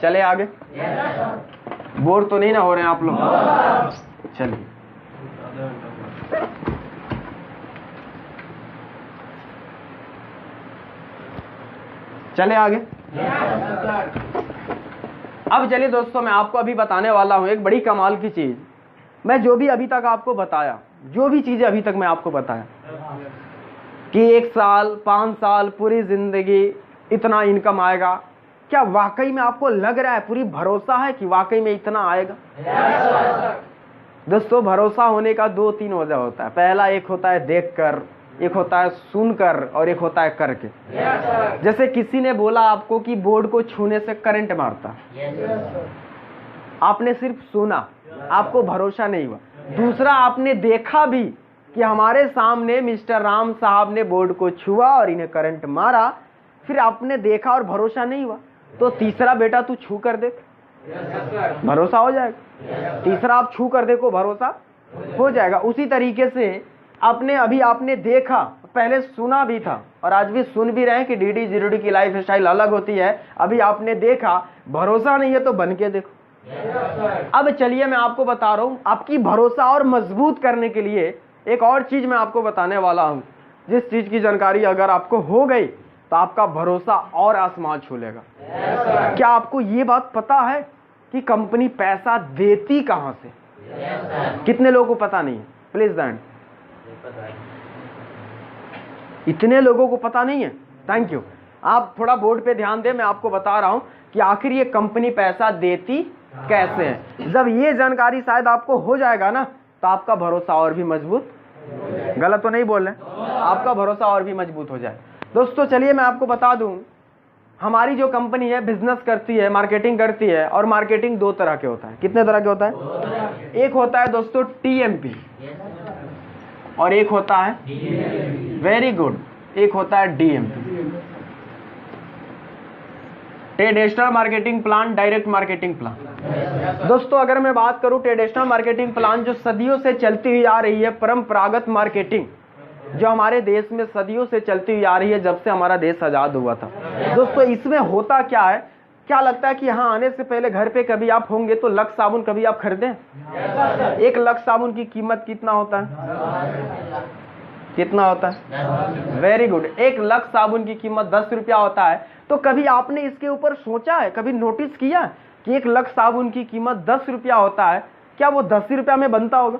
चले आगे। बोर तो नहीं ना हो रहे हैं आप लोग? चलिए चले आगे। अब चलिए दोस्तों मैं आपको अभी बताने वाला हूं एक बड़ी कमाल की चीज। मैं जो भी अभी तक आपको बताया, जो भी चीजें अभी तक मैं आपको बताया कि 1 साल, 5 साल, पूरी जिंदगी इतना इनकम आएगा, क्या वाकई में आपको लग रहा है, पूरी भरोसा है कि वाकई में इतना आएगा? दोस्तों भरोसा होने का 2-3 वजह होता है। पहला एक होता है देखकर, एक होता है सुनकर और एक होता है करके। जैसे किसी ने बोला आपको कि बोर्ड को छूने से करंट मारता, आपने सिर्फ सुना, आपको भरोसा नहीं हुआ। दूसरा आपने देखा भी कि हमारे सामने मिस्टर राम साहब ने बोर्ड को छुआ और इन्हें करंट मारा, फिर आपने देखा और भरोसा नहीं हुआ, तो तीसरा बेटा तू छू कर देख, भरोसा हो जाएगा। तीसरा आप छू कर देखो, भरोसा हो जाएगा। उसी तरीके से आपने देखा, पहले सुना भी था और आज भी सुन भी रहे हैं कि डीडी जीडी की लाइफ स्टाइल अलग होती है। अभी आपने देखा, भरोसा नहीं है तो बन के देखो। अब चलिए मैं आपको बता रहा हूं, आपकी भरोसा और मजबूत करने के लिए एक और चीज मैं आपको बताने वाला हूं, जिस चीज की जानकारी अगर आपको हो गई तो आपका भरोसा और आसमान छू लेगा। क्या आपको ये बात पता है कि कंपनी पैसा देती कहां से? कितने लोगों को पता नहीं है? प्लीज दैंड, इतने लोगों को पता नहीं है। Thank you. आप थोड़ा बोर्ड पे ध्यान दें, मैं आपको बता रहा हूं कि आखिर ये कंपनी पैसा देती कैसे है। जब ये जानकारी शायद आपको हो जाएगा ना तो आपका भरोसा और भी मजबूत, गलत तो नहीं बोल रहे, आपका भरोसा और भी मजबूत हो जाए। दोस्तों चलिए मैं आपको बता दूं, हमारी जो कंपनी है बिजनेस करती है, मार्केटिंग करती है, और मार्केटिंग 2 तरह के होता है। कितने तरह के होता है? एक होता है दोस्तों टीएमपी और एक होता है, वेरी गुड, एक होता है DMP. Traditional marketing plan, direct marketing plan. दोस्तों अगर मैं बात करूं ट्रेडिशनल मार्केटिंग प्लान जो सदियों से चलती हुई आ रही है, परंपरागत मार्केटिंग जो हमारे देश में सदियों से चलती हुई आ रही है जब से हमारा देश आजाद हुआ था। दोस्तों इसमें होता क्या है, क्या लगता है कि यहाँ आने से पहले घर पे कभी आप होंगे तो लक्स साबुन कभी आप खरीदें? एक लक्स साबुन की कीमत कितना होता है? कितना होता है? वेरी गुड, एक लक्स साबुन की कीमत 10 रुपया होता है। तो कभी आपने इसके ऊपर सोचा है, कभी नोटिस किया कि एक लक्स साबुन की कीमत 10 रुपया होता है? क्या वो 10 रुपया में बनता होगा?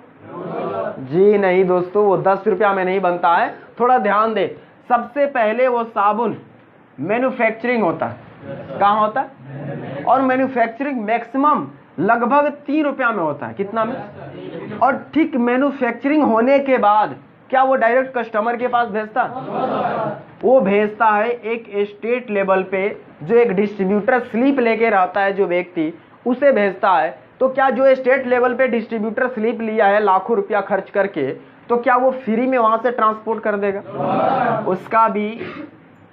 जी नहीं दोस्तों, वो 10 रुपया में नहीं बनता है। थोड़ा ध्यान दे, सबसे पहले वो साबुन मैन्युफैक्चरिंग होता है। कहाँ होता है? और मैन्युफैक्चरिंग मैक्सिमम लगभग 3 रुपया में होता है। कितना में? और ठीक मैन्युफैक्चरिंग होने के बाद क्या वो डायरेक्ट कस्टमर के पास भेजता? वो भेजता है एक स्टेट लेवल पे, जो एक डिस्ट्रीब्यूटर स्लिप लेके रहता है जो व्यक्ति, उसे भेजता है। तो क्या जो स्टेट लेवल पे डिस्ट्रीब्यूटर स्लिप लिया है लाखों रुपया खर्च करके, तो क्या वो फ्री में वहां से ट्रांसपोर्ट कर देगा? उसका भी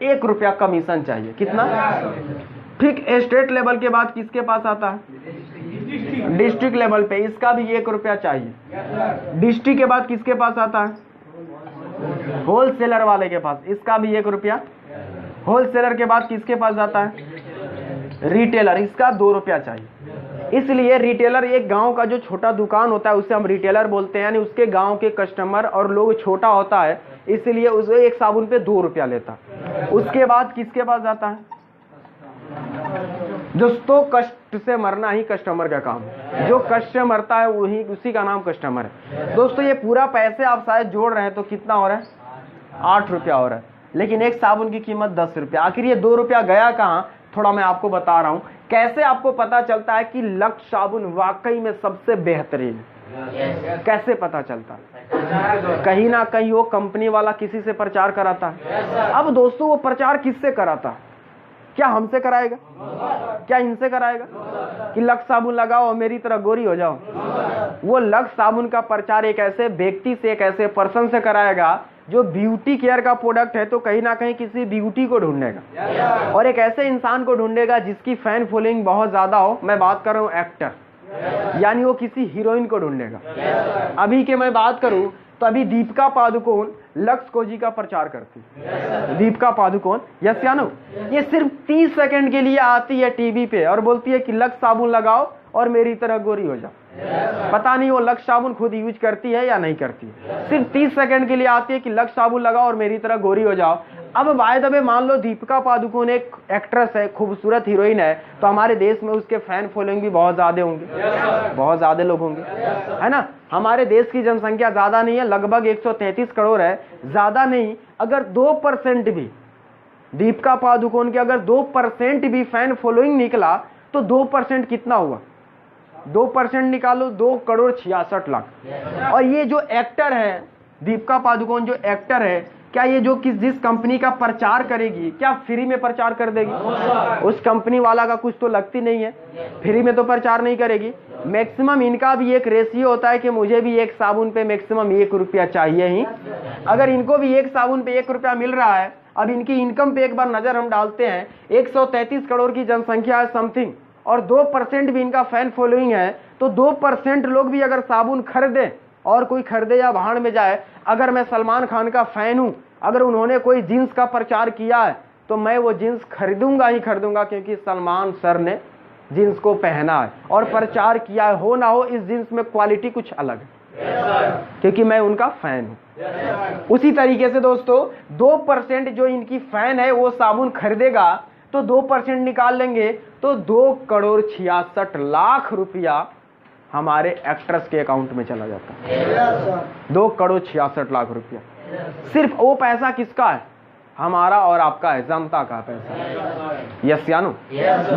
1 रुपया कमीशन चाहिए। कितना? ठीक स्टेट लेवल के बाद किसके पास आता है? डिस्ट्रिक्ट लेवल पे, इसका भी 1 रुपया चाहिए। डिस्ट्रिक्ट के बाद किसके पास आता है? होलसेलर वाले के पास, इसका भी 1 रुपया। होलसेलर के बाद किसके पास जाता है? रिटेलर, इसका 2 रुपया चाहिए। इसलिए रिटेलर एक गांव का जो छोटा दुकान होता है उसे हम रिटेलर बोलते हैं, यानी उसके गांव के कस्टमर और लोग छोटा होता है, इसलिए उसे एक साबुन पे 2 रुपया लेता। उसके बाद किसके पास जाता है? दोस्तों कष्ट से मरना ही कस्टमर का काम है। जो कष्ट से मरता है वही, उसी का नाम कस्टमर है। दोस्तों ये पूरा पैसे आप शायद जोड़ रहे हैं तो कितना हो रहा है? 8 रुपया हो रहा है, लेकिन एक साबुन की कीमत 10 रुपया। आखिर ये 2 रुपया गया कहाँ? थोड़ा मैं आपको बता रहा हूँ कैसे आपको पता चलता है कि लक्स साबुन वाकई में सबसे बेहतरीन है। कैसे पता चलता है? कहीं ना कहीं वो कंपनी वाला किसी से प्रचार कराता है। अब दोस्तों वो प्रचार किससे कराता है? क्या हमसे कराएगा? क्या इनसे कराएगा कि लक्स साबुन लगाओ और मेरी तरह गोरी हो जाओ? वो लक्स साबुन का प्रचार एक ऐसे व्यक्ति से, एक ऐसे पर्सन से कराएगा जो ब्यूटी केयर का प्रोडक्ट है, तो कहीं ना कहीं किसी ब्यूटी को ढूंढेगा और एक ऐसे इंसान को ढूंढेगा जिसकी फैन फॉलोइंग बहुत ज्यादा हो। मैं बात कर रहा हूँ एक्टर, यानी वो किसी हीरोइन को ढूंढेगा। अभी के मैं बात करूं तो अभी दीपिका पादुकोण लक्स कोजी का प्रचार करती है। दीपिका पादुकोण, यस या नो? ये सिर्फ 30 सेकंड के लिए आती है टीवी पे और बोलती है कि लक्स साबुन लगाओ और मेरी तरह गोरी हो जाओ। पता नहीं वो लक्स साबुन खुद यूज करती है या नहीं करती है। सिर्फ 30 सेकंड के लिए आती है कि लक्स साबुन लगाओ और मेरी तरह गोरी हो जाओ। अब बाय द वे मान लो दीपिका पादुकोण एक एक्ट्रेस है, खूबसूरत हीरोइन है, तो हमारे देश में उसके फैन फॉलोइंग भी बहुत ज्यादा होंगे, बहुत ज्यादा लोग होंगे, है ना? हमारे देश की जनसंख्या ज्यादा नहीं है, लगभग 133 करोड़ है, ज्यादा नहीं। अगर 2% भी दीपिका पादुकोण के अगर 2% भी फैन फॉलोइंग निकला तो 2% कितना हुआ? 2% निकालो, 2,66,00,000। और ये जो एक्टर है दीपिका पादुकोण, जो एक्टर है, क्या ये जो जिस कंपनी का प्रचार करेगी क्या फ्री में प्रचार कर देगी? उस कंपनी वाला का कुछ तो लगती नहीं है, फ्री में तो प्रचार नहीं करेगी। मैक्सिमम इनका भी एक रेशियो होता है कि मुझे भी एक साबुन पे मैक्सिमम 1 रुपया चाहिए ही। अगर इनको भी एक साबुन पे 1 रुपया मिल रहा है, अब इनकी इनकम पे एक बार नजर हम डालते हैं। 133 करोड़ की जनसंख्या है समथिंग, और 2% भी इनका फैन फॉलोइंग है, तो 2% लोग भी अगर साबुन खरीदे और कोई खरीदे या भाड़ में जाए, अगर मैं सलमान खान का फैन हूं, अगर उन्होंने कोई जींस का प्रचार किया है तो मैं वो जींस खरीदूंगा ही खरीदूंगा, क्योंकि सलमान सर ने जींस को पहना है और प्रचार किया है। हो ना हो इस जींस में क्वालिटी कुछ अलग है, क्योंकि मैं उनका फैन हूं। उसी तरीके से दोस्तों 2% जो इनकी फैन है वो साबुन खरीदेगा, तो 2% निकाल लेंगे तो 2,66,00,000 रुपया हमारे एक्ट्रेस के अकाउंट में चला जाता है। 2,66,00,000 रुपया। सिर्फ वो पैसा किसका है? हमारा और आपका है, जनता का पैसा। यस या नो?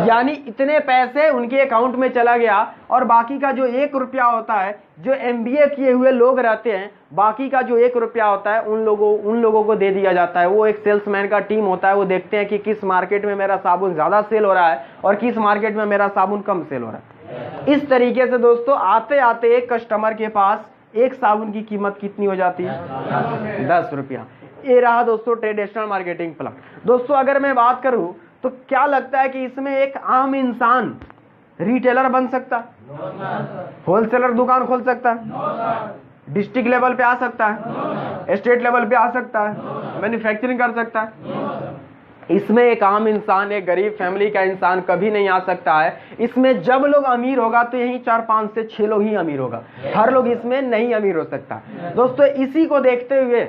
यानी इतने पैसे उनके अकाउंट में चला गया, और बाकी का जो 1 रुपया होता है, जो MBA किए हुए लोग रहते हैं, बाकी का जो 1 रुपया होता है उन लोगों को दे दिया जाता है। वो एक सेल्समैन का टीम होता है, वो देखते हैं कि किस मार्केट में मेरा साबुन ज्यादा सेल हो रहा है और किस मार्केट में मेरा साबुन कम सेल हो रहा है। इस तरीके से दोस्तों आते आते एक कस्टमर के पास एक साबुन की कीमत कितनी हो जाती है? 10 रुपया। ये रहा दोस्तों ट्रेडिशनल मार्केटिंग प्लान। दोस्तों अगर मैं बात करूं तो क्या लगता है कि इसमें एक आम इंसान रिटेलर बन सकता है? होलसेलर दुकान खोल सकता है? डिस्ट्रिक्ट लेवल पे आ सकता है? स्टेट लेवल पे आ सकता है? मैन्युफैक्चरिंग कर सकता है? इसमें एक आम इंसान, एक गरीब फैमिली का इंसान कभी नहीं आ सकता है। इसमें जब लोग अमीर होगा तो यही 4, 5 से 6 लोग ही अमीर होगा, हर लोग इसमें नहीं अमीर हो सकता। दोस्तों इसी को देखते हुए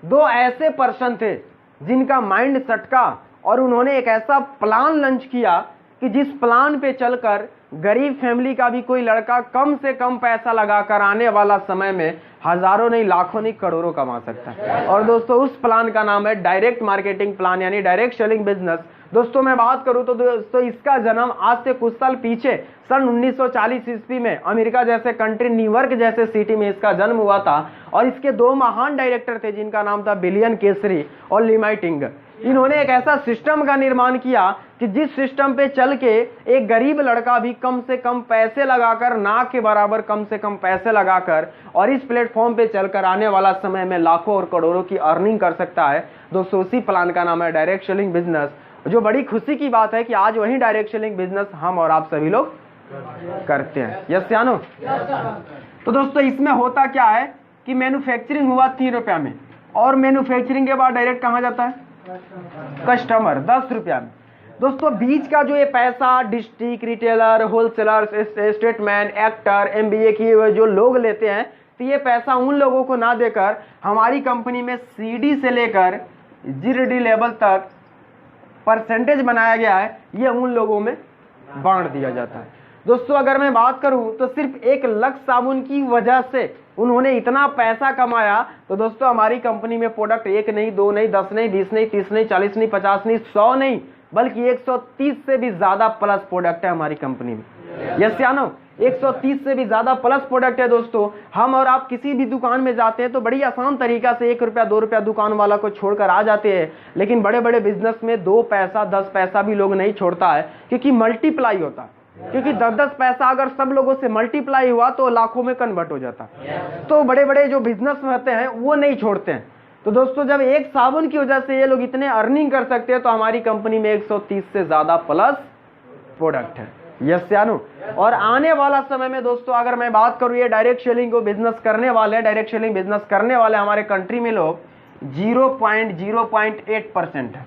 2 ऐसे पर्सन थे जिनका माइंड सटका और उन्होंने एक ऐसा प्लान लॉन्च किया कि जिस प्लान पे चलकर गरीब फैमिली का भी कोई लड़का कम से कम पैसा लगाकर आने वाला समय में हजारों नहीं, लाखों नहीं, करोड़ों कमा सकता है। और दोस्तों उस प्लान का नाम है डायरेक्ट मार्केटिंग प्लान, यानी डायरेक्ट सेलिंग बिजनेस। दोस्तों मैं बात करूं तो दोस्तों इसका जन्म आज से कुछ साल पीछे सन 1940 ईस्वी में अमेरिका जैसे कंट्री, न्यूयॉर्क जैसे सिटी में इसका जन्म हुआ था। और इसके 2 महान डायरेक्टर थे जिनका नाम था विलियम केसरी और ली टिंग। इन्होंने एक ऐसा सिस्टम का निर्माण किया कि जिस सिस्टम पे चल के एक गरीब लड़का भी कम से कम पैसे लगाकर, ना के बराबर कम से कम पैसे लगाकर और इस प्लेटफॉर्म पे चलकर आने वाला समय में लाखों और करोड़ों की अर्निंग कर सकता है। दोस्तों उसी प्लान का नाम है डायरेक्ट सेलिंग बिजनेस। जो बड़ी खुशी की बात है कि आज वही डायरेक्ट सेलिंग बिजनेस हम और आप सभी लोग करते हैं। यस या नो? तो दोस्तों इसमें होता क्या है कि मैन्युफैक्चरिंग हुआ 3 रुपया में, और मैन्युफैक्चरिंग के बाद डायरेक्ट कहाँ जाता है? कस्टमर 10 रुपया में। दोस्तों बीच का जो ये पैसा district, retailer, wholesaler, statesman, actor, MBA किए हुए जो लोग लेते हैं, तो ये पैसा उन लोगों को ना देकर हमारी कंपनी में CD से लेकर GD लेवल तक परसेंटेज बनाया गया है, ये उन लोगों में बांट दिया जाता है। दोस्तों अगर मैं बात करूं तो सिर्फ 1 लक्स साबुन की वजह से उन्होंने इतना पैसा कमाया। तो दोस्तों हमारी कंपनी में प्रोडक्ट 1 नहीं, 2 नहीं, 10 नहीं, 20 नहीं, 30 नहीं, 40 नहीं, 50 नहीं, 100 नहीं, बल्कि 130 से भी ज्यादा प्लस प्रोडक्ट है हमारी कंपनी में। यस या नो? 130 से भी ज्यादा प्लस प्रोडक्ट है। दोस्तों हम और आप किसी भी दुकान में जाते हैं तो बड़ी आसान तरीका से 1 रुपया 2 रुपया दुकान वाला को छोड़कर आ जाते हैं, लेकिन बड़े बड़े बिजनेस में 2 पैसा 10 पैसा भी लोग नहीं छोड़ता है, क्योंकि मल्टीप्लाई होता है। क्योंकि 10-10 पैसा अगर सब लोगों से मल्टीप्लाई हुआ तो लाखों में कन्वर्ट हो जाता। तो बड़े बड़े जो बिजनेस होते हैं वो नहीं छोड़ते हैं। तो दोस्तों जब एक साबुन की वजह से ये लोग इतने अर्निंग कर सकते हैं, तो हमारी कंपनी में 130 से ज्यादा प्लस प्रोडक्ट है। यस या नो? और आने वाला समय में दोस्तों अगर मैं बात करूं, ये डायरेक्ट सेलिंग को बिजनेस करने वाले, डायरेक्ट सेलिंग बिजनेस करने वाले हमारे कंट्री में लोग 0.08% है,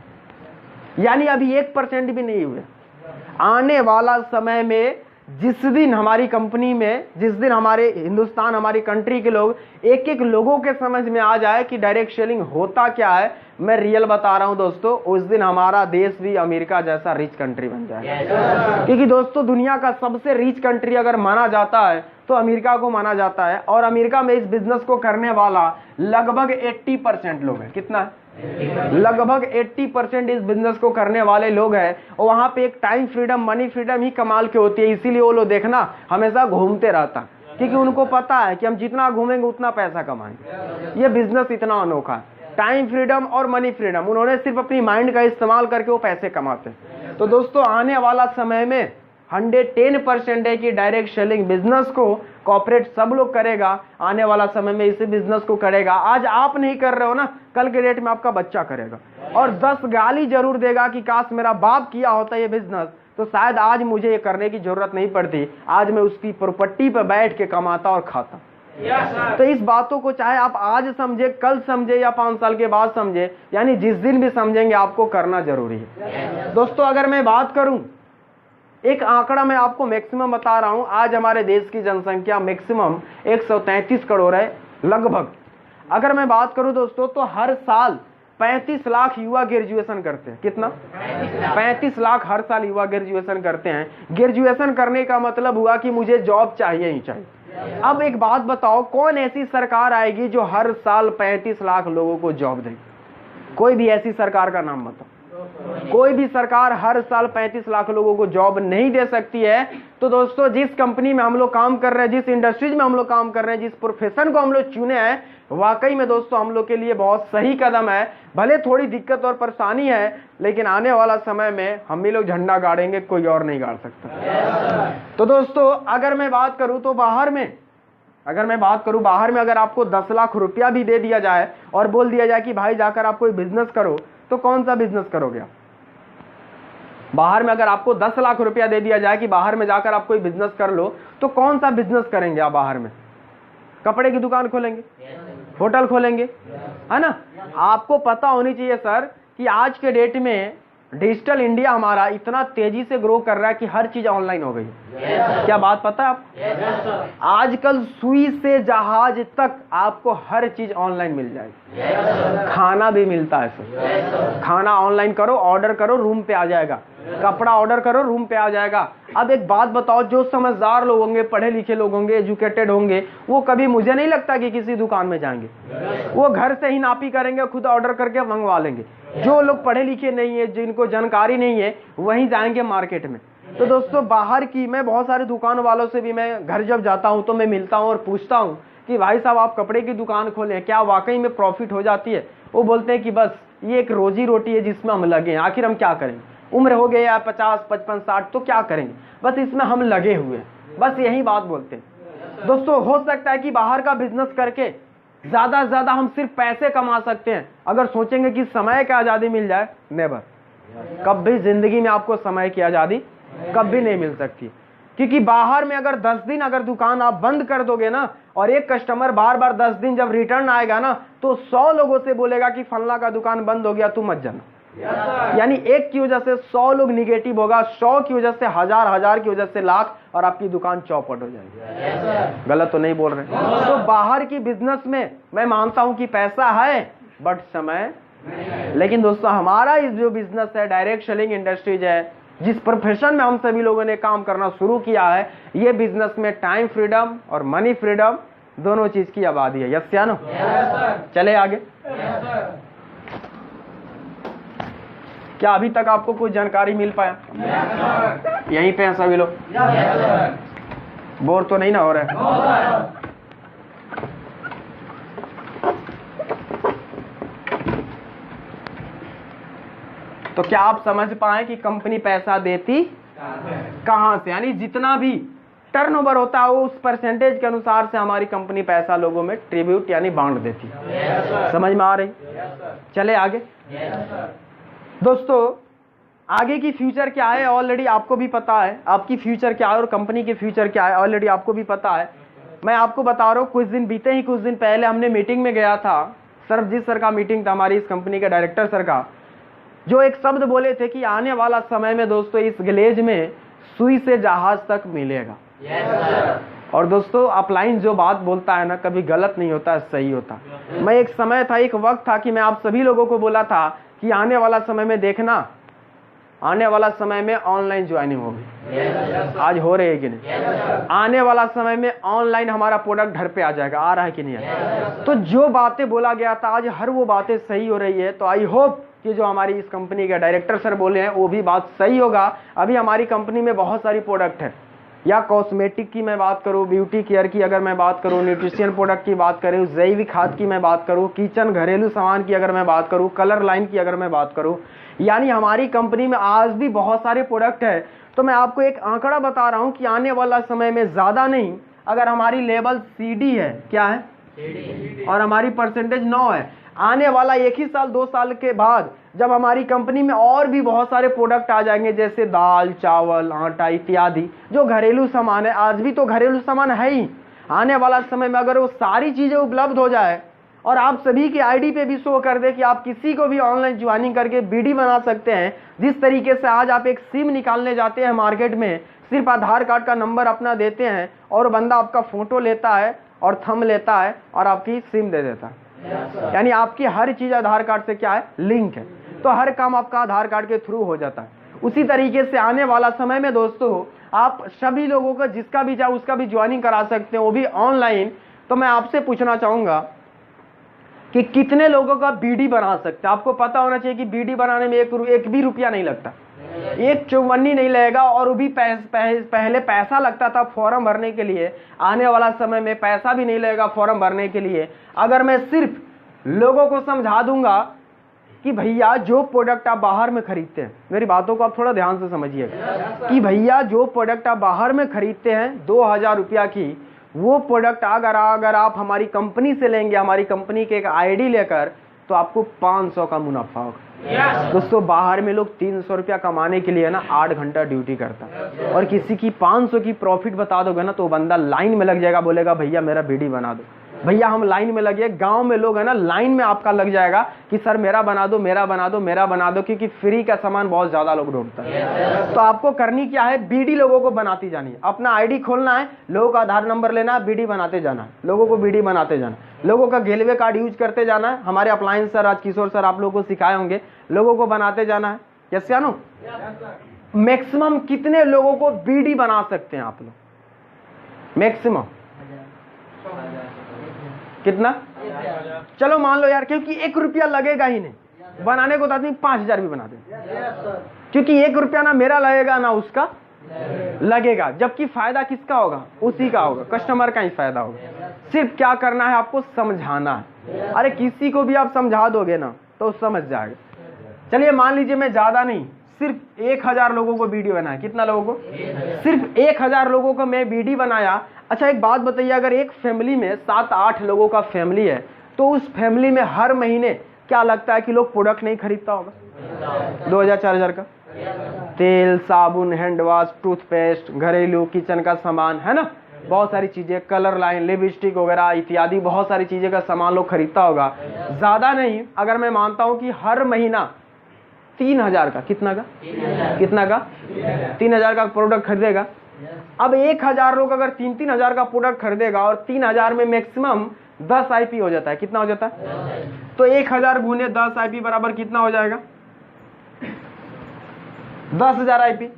यानी अभी 1% भी नहीं हुए। आने वाला समय में जिस दिन हमारी कंपनी में, जिस दिन हमारे हिंदुस्तान, हमारी कंट्री के लोग एक एक लोगों के समझ में आ जाए कि डायरेक्ट सेलिंग होता क्या है, मैं रियल बता रहा हूं दोस्तों, उस दिन हमारा देश भी अमेरिका जैसा रिच कंट्री बन जाए। क्योंकि दोस्तों दुनिया का सबसे रिच कंट्री अगर माना जाता है तो अमेरिका को माना जाता है, और अमेरिका में इस बिजनेस को करने वाला लगभग 80% लोग हैं। कितना है? लगभग 80% इस बिजनेस को करने वाले लोग हैं। और वहां पे एक टाइम फ्रीडम, मनी फ्रीडम ही कमाल की होती है। इसीलिए वो लोग देखना हमेशा घूमते रहता, क्योंकि उनको पता है कि हम जितना घूमेंगे उतना पैसा कमाएंगे। ये बिजनेस इतना अनोखा है, टाइम फ्रीडम और मनी फ्रीडम, उन्होंने सिर्फ अपनी माइंड का इस्तेमाल करके वो पैसे कमाते हैं। तो दोस्तों आने वाला समय में 110% है कि डायरेक्ट सेलिंग बिजनेस को कॉर्पोरेट सब लोग करेगा। आने वाला समय में इसी बिजनेस को करेगा। आज आप नहीं कर रहे हो ना, कल के डेट में आपका बच्चा करेगा, और 10 गाली जरूर देगा कि काश मेरा बाप किया होता ये बिजनेस, तो शायद आज मुझे ये करने की जरूरत नहीं पड़ती, आज मैं उसकी प्रॉपर्टी पर बैठ के कमाता और खाता। तो इस बातों को चाहे आप आज समझे, कल समझे या 5 साल के बाद समझे, यानी जिस दिन भी समझेंगे आपको करना जरूरी है। दोस्तों अगर मैं बात करूं, एक आंकड़ा मैं आपको मैक्सिमम बता रहा हूं, आज हमारे देश की जनसंख्या मैक्सिमम 133 करोड़ है लगभग। अगर मैं बात करूं दोस्तों तो हर साल 35 लाख युवा ग्रेजुएशन करते हैं। कितना? 35 लाख हर साल युवा ग्रेजुएशन करते हैं। ग्रेजुएशन करने का मतलब हुआ कि मुझे जॉब चाहिए ही चाहिए। अब एक बात बताओ, कौन ऐसी सरकार आएगी जो हर साल 35 लाख लोगों को जॉब देगी? कोई भी ऐसी सरकार का नाम बताओ। कोई भी सरकार हर साल 35 लाख लोगों को जॉब नहीं दे सकती है। तो दोस्तों जिस कंपनी में हम लोग काम कर रहे हैं, जिस इंडस्ट्रीज में हम लोग काम कर रहे हैं, जिस प्रोफेशन को हम लोग चुने हैं, वाकई में दोस्तों हम लोग के लिए बहुत सही कदम है। भले थोड़ी दिक्कत और परेशानी है, लेकिन आने वाला समय में हम भी लोग झंडा गाड़ेंगे, कोई और नहीं गाड़ सकता। तो दोस्तों अगर मैं बात करूं तो बाहर में अगर आपको 10 लाख रुपया भी दे दिया जाए और बोल दिया जाए कि भाई जाकर आप कोई बिजनेस करो, तो कौन सा बिजनेस करोगे आप? बाहर में अगर आपको 10 लाख रुपया दे दिया जाए कि बाहर में जाकर आप कोई बिजनेस कर लो, तो कौन सा बिजनेस करेंगे आप बाहर में? कपड़े की दुकान खोलेंगे, होटल खोलेंगे, है ना? आपको पता होनी चाहिए सर कि आज के डेट में डिजिटल इंडिया हमारा इतना तेजी से ग्रो कर रहा है कि हर चीज ऑनलाइन हो गई। क्या बात पता है आप? आजकल सुई से जहाज तक आपको हर चीज ऑनलाइन मिल जाएगी। खाना भी मिलता है सर, खाना ऑनलाइन करो, ऑर्डर करो, रूम पे आ जाएगा। कपड़ा ऑर्डर करो, रूम पे आ जाएगा। अब एक बात बताओ, जो समझदार लोग होंगे, पढ़े लिखे लोग होंगे, एजुकेटेड होंगे, वो कभी मुझे नहीं लगता कि किसी दुकान में जाएंगे। वो घर से ही नापी करेंगे, खुद ऑर्डर करके मंगवा लेंगे। जो लोग पढ़े लिखे नहीं है, जिनको जानकारी नहीं है, वहीं जाएंगे मार्केट में। तो दोस्तों, बाहर की मैं बहुत सारे दुकान वालों से भी मैं घर जब जाता हूं तो मैं मिलता हूं और पूछता हूं कि भाई साहब आप कपड़े की दुकान खोले, क्या वाकई में प्रॉफिट हो जाती है? वो बोलते हैं कि बस ये एक रोजी रोटी है जिसमें हम लगे हैं, आखिर हम क्या करेंगे, उम्र हो गई 50, 55, 60 तो क्या करेंगे, बस इसमें हम लगे हुए हैं, बस यही बात बोलते हैं। दोस्तों, हो सकता है कि बाहर का बिजनेस करके ज्यादा से ज्यादा हम सिर्फ पैसे कमा सकते हैं। अगर सोचेंगे कि समय की आजादी मिल जाए, नेवर, कभी जिंदगी में आपको समय की आजादी कभी नहीं मिल सकती। क्योंकि बाहर में अगर 10 दिन अगर दुकान आप बंद कर दोगे ना, और एक कस्टमर बार बार 10 दिन जब रिटर्न आएगा ना, तो 100 लोगों से बोलेगा कि फलना का दुकान बंद हो गया, तू मत जाना। यानी एक की वजह से 100 लोग निगेटिव होगा, 100 की वजह से 1000, 1000 की वजह से लाख, और आपकी दुकान चौपट हो जाएगी। गलत तो नहीं बोल रहे? तो बाहर की बिजनेस में मैं मानता हूं कि पैसा है बट समय। लेकिन दोस्तों, हमारा इस जो बिजनेस है, डायरेक्ट सेलिंग इंडस्ट्रीज है, जिस प्रोफेशन में हम सभी लोगों ने काम करना शुरू किया है, ये बिजनेस में टाइम फ्रीडम और मनी फ्रीडम दोनों चीज की आबादी है। यस या नो? चले आगे। क्या अभी तक आपको कोई जानकारी मिल पाया? यहीं पे हैं सभी लोग? बोर तो नहीं ना हो रहा है? तो क्या आप समझ पाए कि कंपनी पैसा देती कहां से? यानी जितना भी टर्नओवर होता है उस परसेंटेज के अनुसार से हमारी कंपनी पैसा लोगों में ट्रिब्यूट यानी बांट देती है। समझ में आ रही? चले आगे। दोस्तों, आगे की फ्यूचर क्या है ऑलरेडी आपको भी पता है। आपकी फ्यूचर क्या है और कंपनी की फ्यूचर क्या है ऑलरेडी आपको भी पता है। मैं आपको बता रहा हूँ, कुछ दिन बीते ही कुछ दिन पहले हमने मीटिंग में गया था, सरबजीत सर का मीटिंग था, हमारी इस कंपनी के डायरेक्टर सर का, जो एक शब्द बोले थे कि आने वाला समय में दोस्तों इस ग्लेज में सुई से जहाज तक मिलेगा। और दोस्तों, अपलाइन जो बात बोलता है ना, कभी गलत नहीं होता है, सही होता। मैं एक समय था, एक वक्त था कि मैं आप सभी लोगों को बोला था कि आने वाला समय में देखना, आने वाला समय में ऑनलाइन ज्वाइनिंग होगी। आज हो रही है कि नहीं? आने वाला समय में ऑनलाइन हमारा प्रोडक्ट घर पे आ जाएगा। आ रहा है कि नहीं है? तो जो बातें बोला गया था आज हर वो बातें सही हो रही है। तो आई होप कि जो हमारी इस कंपनी के डायरेक्टर सर बोले हैं वो भी बात सही होगा। अभी हमारी कंपनी में बहुत सारी प्रोडक्ट है, या कॉस्मेटिक की मैं बात करूं, ब्यूटी केयर की अगर मैं बात करूं, न्यूट्रिशन प्रोडक्ट की बात करूं, जैविक खाद की मैं बात करूं, किचन घरेलू सामान की अगर मैं बात करूं, कलर लाइन की अगर मैं बात करूं, यानी हमारी कंपनी में आज भी बहुत सारे प्रोडक्ट है। तो मैं आपको एक आंकड़ा बता रहा हूं कि आने वाला समय में ज्यादा नहीं, अगर हमारी लेवल CD है, क्या है CD, और हमारी परसेंटेज 9 है, आने वाला एक ही साल 2 साल के बाद जब हमारी कंपनी में और भी बहुत सारे प्रोडक्ट आ जाएंगे, जैसे दाल, चावल, आटा इत्यादि, जो घरेलू सामान है, आज भी तो घरेलू सामान है ही, आने वाला समय में अगर वो सारी चीजें उपलब्ध हो जाए और आप सभी की आईडी पे भी शो कर दे कि आप किसी को भी ऑनलाइन ज्वाइनिंग करके बीडी बना सकते हैं। जिस तरीके से आज आप एक सिम निकालने जाते हैं मार्केट में, सिर्फ आधार कार्ड का नंबर अपना देते हैं और बंदा आपका फोटो लेता है और थंब लेता है और आपकी सिम दे देता है। यानी आपकी हर चीज आधार कार्ड से क्या है, लिंक है, तो हर काम आपका आधार कार्ड के थ्रू हो जाता है। उसी तरीके से आने वाला समय में दोस्तों आप सभी लोगों को जिसका भी चाहे उसका भी ज्वाइनिंग करा सकते हैं, वो भी ऑनलाइन। तो मैं आपसे पूछना चाहूंगा कि कितने लोगों का बीडी बना सकते हैं? आपको पता होना चाहिए कि बीडी बनाने में एक भी रुपया नहीं लगता, एक चौवन्नी नहीं लगेगा, और वो भी पहले पैसा लगता था फॉर्म भरने के लिए, आने वाला समय में पैसा भी नहीं लगेगा फॉर्म भरने के लिए। अगर मैं सिर्फ लोगों को समझा दूंगा कि भैया जो प्रोडक्ट आप बाहर में खरीदते हैं, मेरी बातों को आप थोड़ा ध्यान से समझिएगा, कि भैया जो प्रोडक्ट आप बाहर में खरीदते हैं 2000 रुपया की, वो प्रोडक्ट अगर आप हमारी कंपनी से लेंगे, हमारी कंपनी के एक आईडी लेकर, तो तो आपको 500 का मुनाफा होगा। दोस्तों बाहर में लोग 300 रुपया कमाने के लिए ना 8 घंटा ड्यूटी करता है, और किसी की 500 की प्रॉफिट बता दोगे ना तो बंदा लाइन में लग जाएगा, बोलेगा भैया मेरा बीडी बना दो, भैया हम लाइन में लगे। गांव में लोग है ना लाइन में आपका लग जाएगा कि सर मेरा बना दो, मेरा बना दो, मेरा बना दो, क्योंकि फ्री का सामान बहुत ज्यादा लोग ढूंढता है। तो आपको करनी क्या है, बीडी लोगों को बनाती जानी है। अपना आईडी खोलना है, लोगों का आधार नंबर लेना है, बीडी बनाते जाना है, लोगों को बीडी बनाते जाना है, लोगों का गेलवे कार्ड यूज करते जाना है। हमारे अप्लायंस सर राजकिशोर सर आप लोगों को सिखाए होंगे, लोगों को बनाते जाना है। यस या नो? मैक्सिमम कितने लोगों को बीडी बना सकते हैं आप लोग? मैक्सिमम कितना? चलो मान लो यार, क्योंकि 1 रुपया लगेगा ही नहीं बनाने को, तो आदमी 5000 भी बना दे, क्योंकि 1 रुपया ना मेरा लगेगा ना उसका लगेगा, जबकि फायदा किसका होगा? उसी का होगा, कस्टमर का ही फायदा होगा। सिर्फ क्या करना है, आपको समझाना है। अरे किसी को भी आप समझा दोगे ना तो समझ जाएगा। चलिए मान लीजिए मैं ज्यादा नहीं, सिर्फ 1000 लोगों को बीडी बनाया। कितना लोगों को? सिर्फ 1000 लोगों को मैं बीडी बनाया। अच्छा एक बात बताइए, अगर एक फैमिली में 7-8 लोगों का फैमिली है, तो उस फैमिली में हर महीने क्या लगता है कि लोग प्रोडक्ट नहीं खरीदता होगा? 2000-4000 का तेल, साबुन, हैंड वॉश, टूथपेस्ट, घरेलू किचन का सामान, है ना, बहुत सारी चीजें, कलर लाइन, लिपस्टिक वगैरह इत्यादि बहुत सारी चीजें का सामान लोग खरीदता होगा। ज्यादा नहीं, अगर मैं मानता हूं कि हर महीना 3000 का, कितना का? कितना का? 3000 का प्रोडक्ट खरीदेगा। अब 1000 लोग अगर 3-3000 का प्रोडक्ट खरीदेगा, और 3000 में मैक्सिमम 10 आईपी हो जाता है। कितना हो जाता है? तो 1000 गुने 10 आईपी बराबर कितना हो जाएगा? 10,000 आईपी,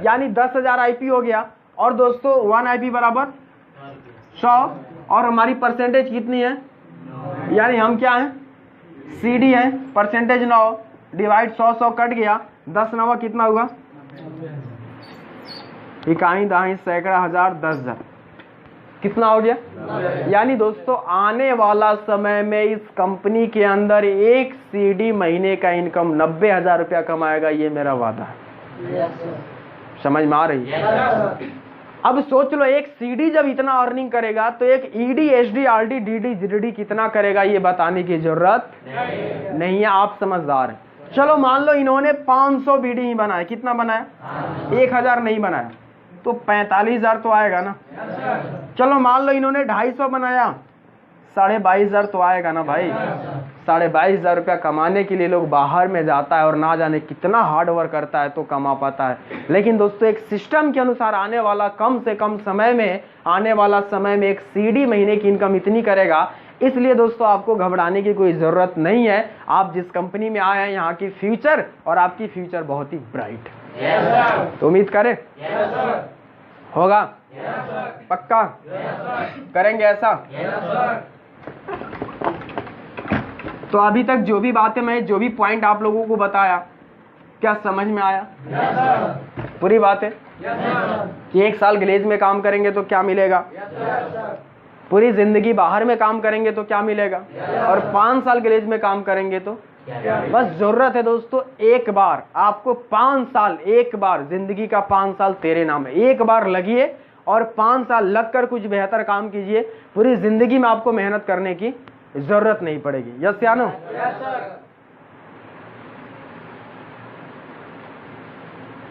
यानी 10,000 आईपी हो गया। और दोस्तों 1 आईपी बराबर 100, और हमारी परसेंटेज कितनी है? यानी हम क्या है? सीडी है, परसेंटेज 9 डिवाइड 100 कट गया, 10 9 कितना हुआ? इकाई, दहाई, सैकड़ा, हजार, 10,000, कितना हो गया? यानी दोस्तों आने वाला समय में इस कंपनी के अंदर एक सीडी महीने का इनकम 90,000 रुपया कमाएगा, ये मेरा वादा है। समझ में आ रही है? अब सोच लो, एक सीडी जब इतना अर्निंग करेगा तो एक ED, SD, RD, DD, GD कितना करेगा, ये बताने की जरूरत नहीं है, आप समझदार हैं। चलो मान लो इन्होंने 500 बीडी ही बनाया। कितना बनाया? 1000 नहीं बनाया, तो 45,000 तो आएगा ना। चलो मान लो इन्होंने 250 बनाया, 22,500 तो आएगा ना भाई। 22,500 रुपया कमाने के लिए लोग बाहर में जाता है, और ना जाने कितना हार्ड वर्क करता है तो कमा पाता है। लेकिन दोस्तों एक सिस्टम के अनुसार आने वाला कम से कम समय में, आने वाला समय में एक सीडी महीने की इनकम इतनी करेगा। इसलिए दोस्तों आपको घबराने की कोई जरूरत नहीं है। आप जिस कंपनी में आए हैं, यहाँ की फ्यूचर और आपकी फ्यूचर बहुत ही ब्राइट है। तो उम्मीद करें होगा? पक्का करेंगे ऐसा? तो अभी तक जो भी बातें मैं, जो भी पॉइंट आप लोगों को बताया, क्या समझ में आया? पूरी बात है कि 1 साल ग्लेज में काम करेंगे तो क्या मिलेगा, पूरी जिंदगी बाहर में काम करेंगे तो क्या मिलेगा, और 5 साल ग्लेज में काम करेंगे तो बस जरूरत है दोस्तों एक बार आपको 5 साल, एक बार जिंदगी का 5 साल तेरे नाम है, एक बार लगिए और 5 साल लगकर कुछ बेहतर काम कीजिए। पूरी जिंदगी में आपको मेहनत करने की जरूरत नहीं पड़ेगी। यस या नो?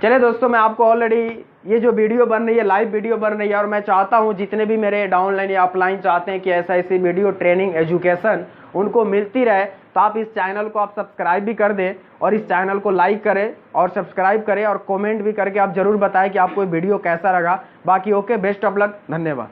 चलिए दोस्तों, मैं आपको ऑलरेडी ये जो वीडियो बन रही है, लाइव वीडियो बन रही है, और मैं चाहता हूं जितने भी मेरे डाउनलाइन या अपलाइन चाहते हैं कि ऐसी वीडियो ट्रेनिंग एजुकेशन उनको मिलती रहे, तो आप इस चैनल को आप सब्सक्राइब भी कर दें, और इस चैनल को लाइक करें और सब्सक्राइब करें, और कमेंट भी करके आप जरूर बताएं कि आपको वीडियो कैसा लगा। बाकी ओके, बेस्ट ऑफ लक, धन्यवाद।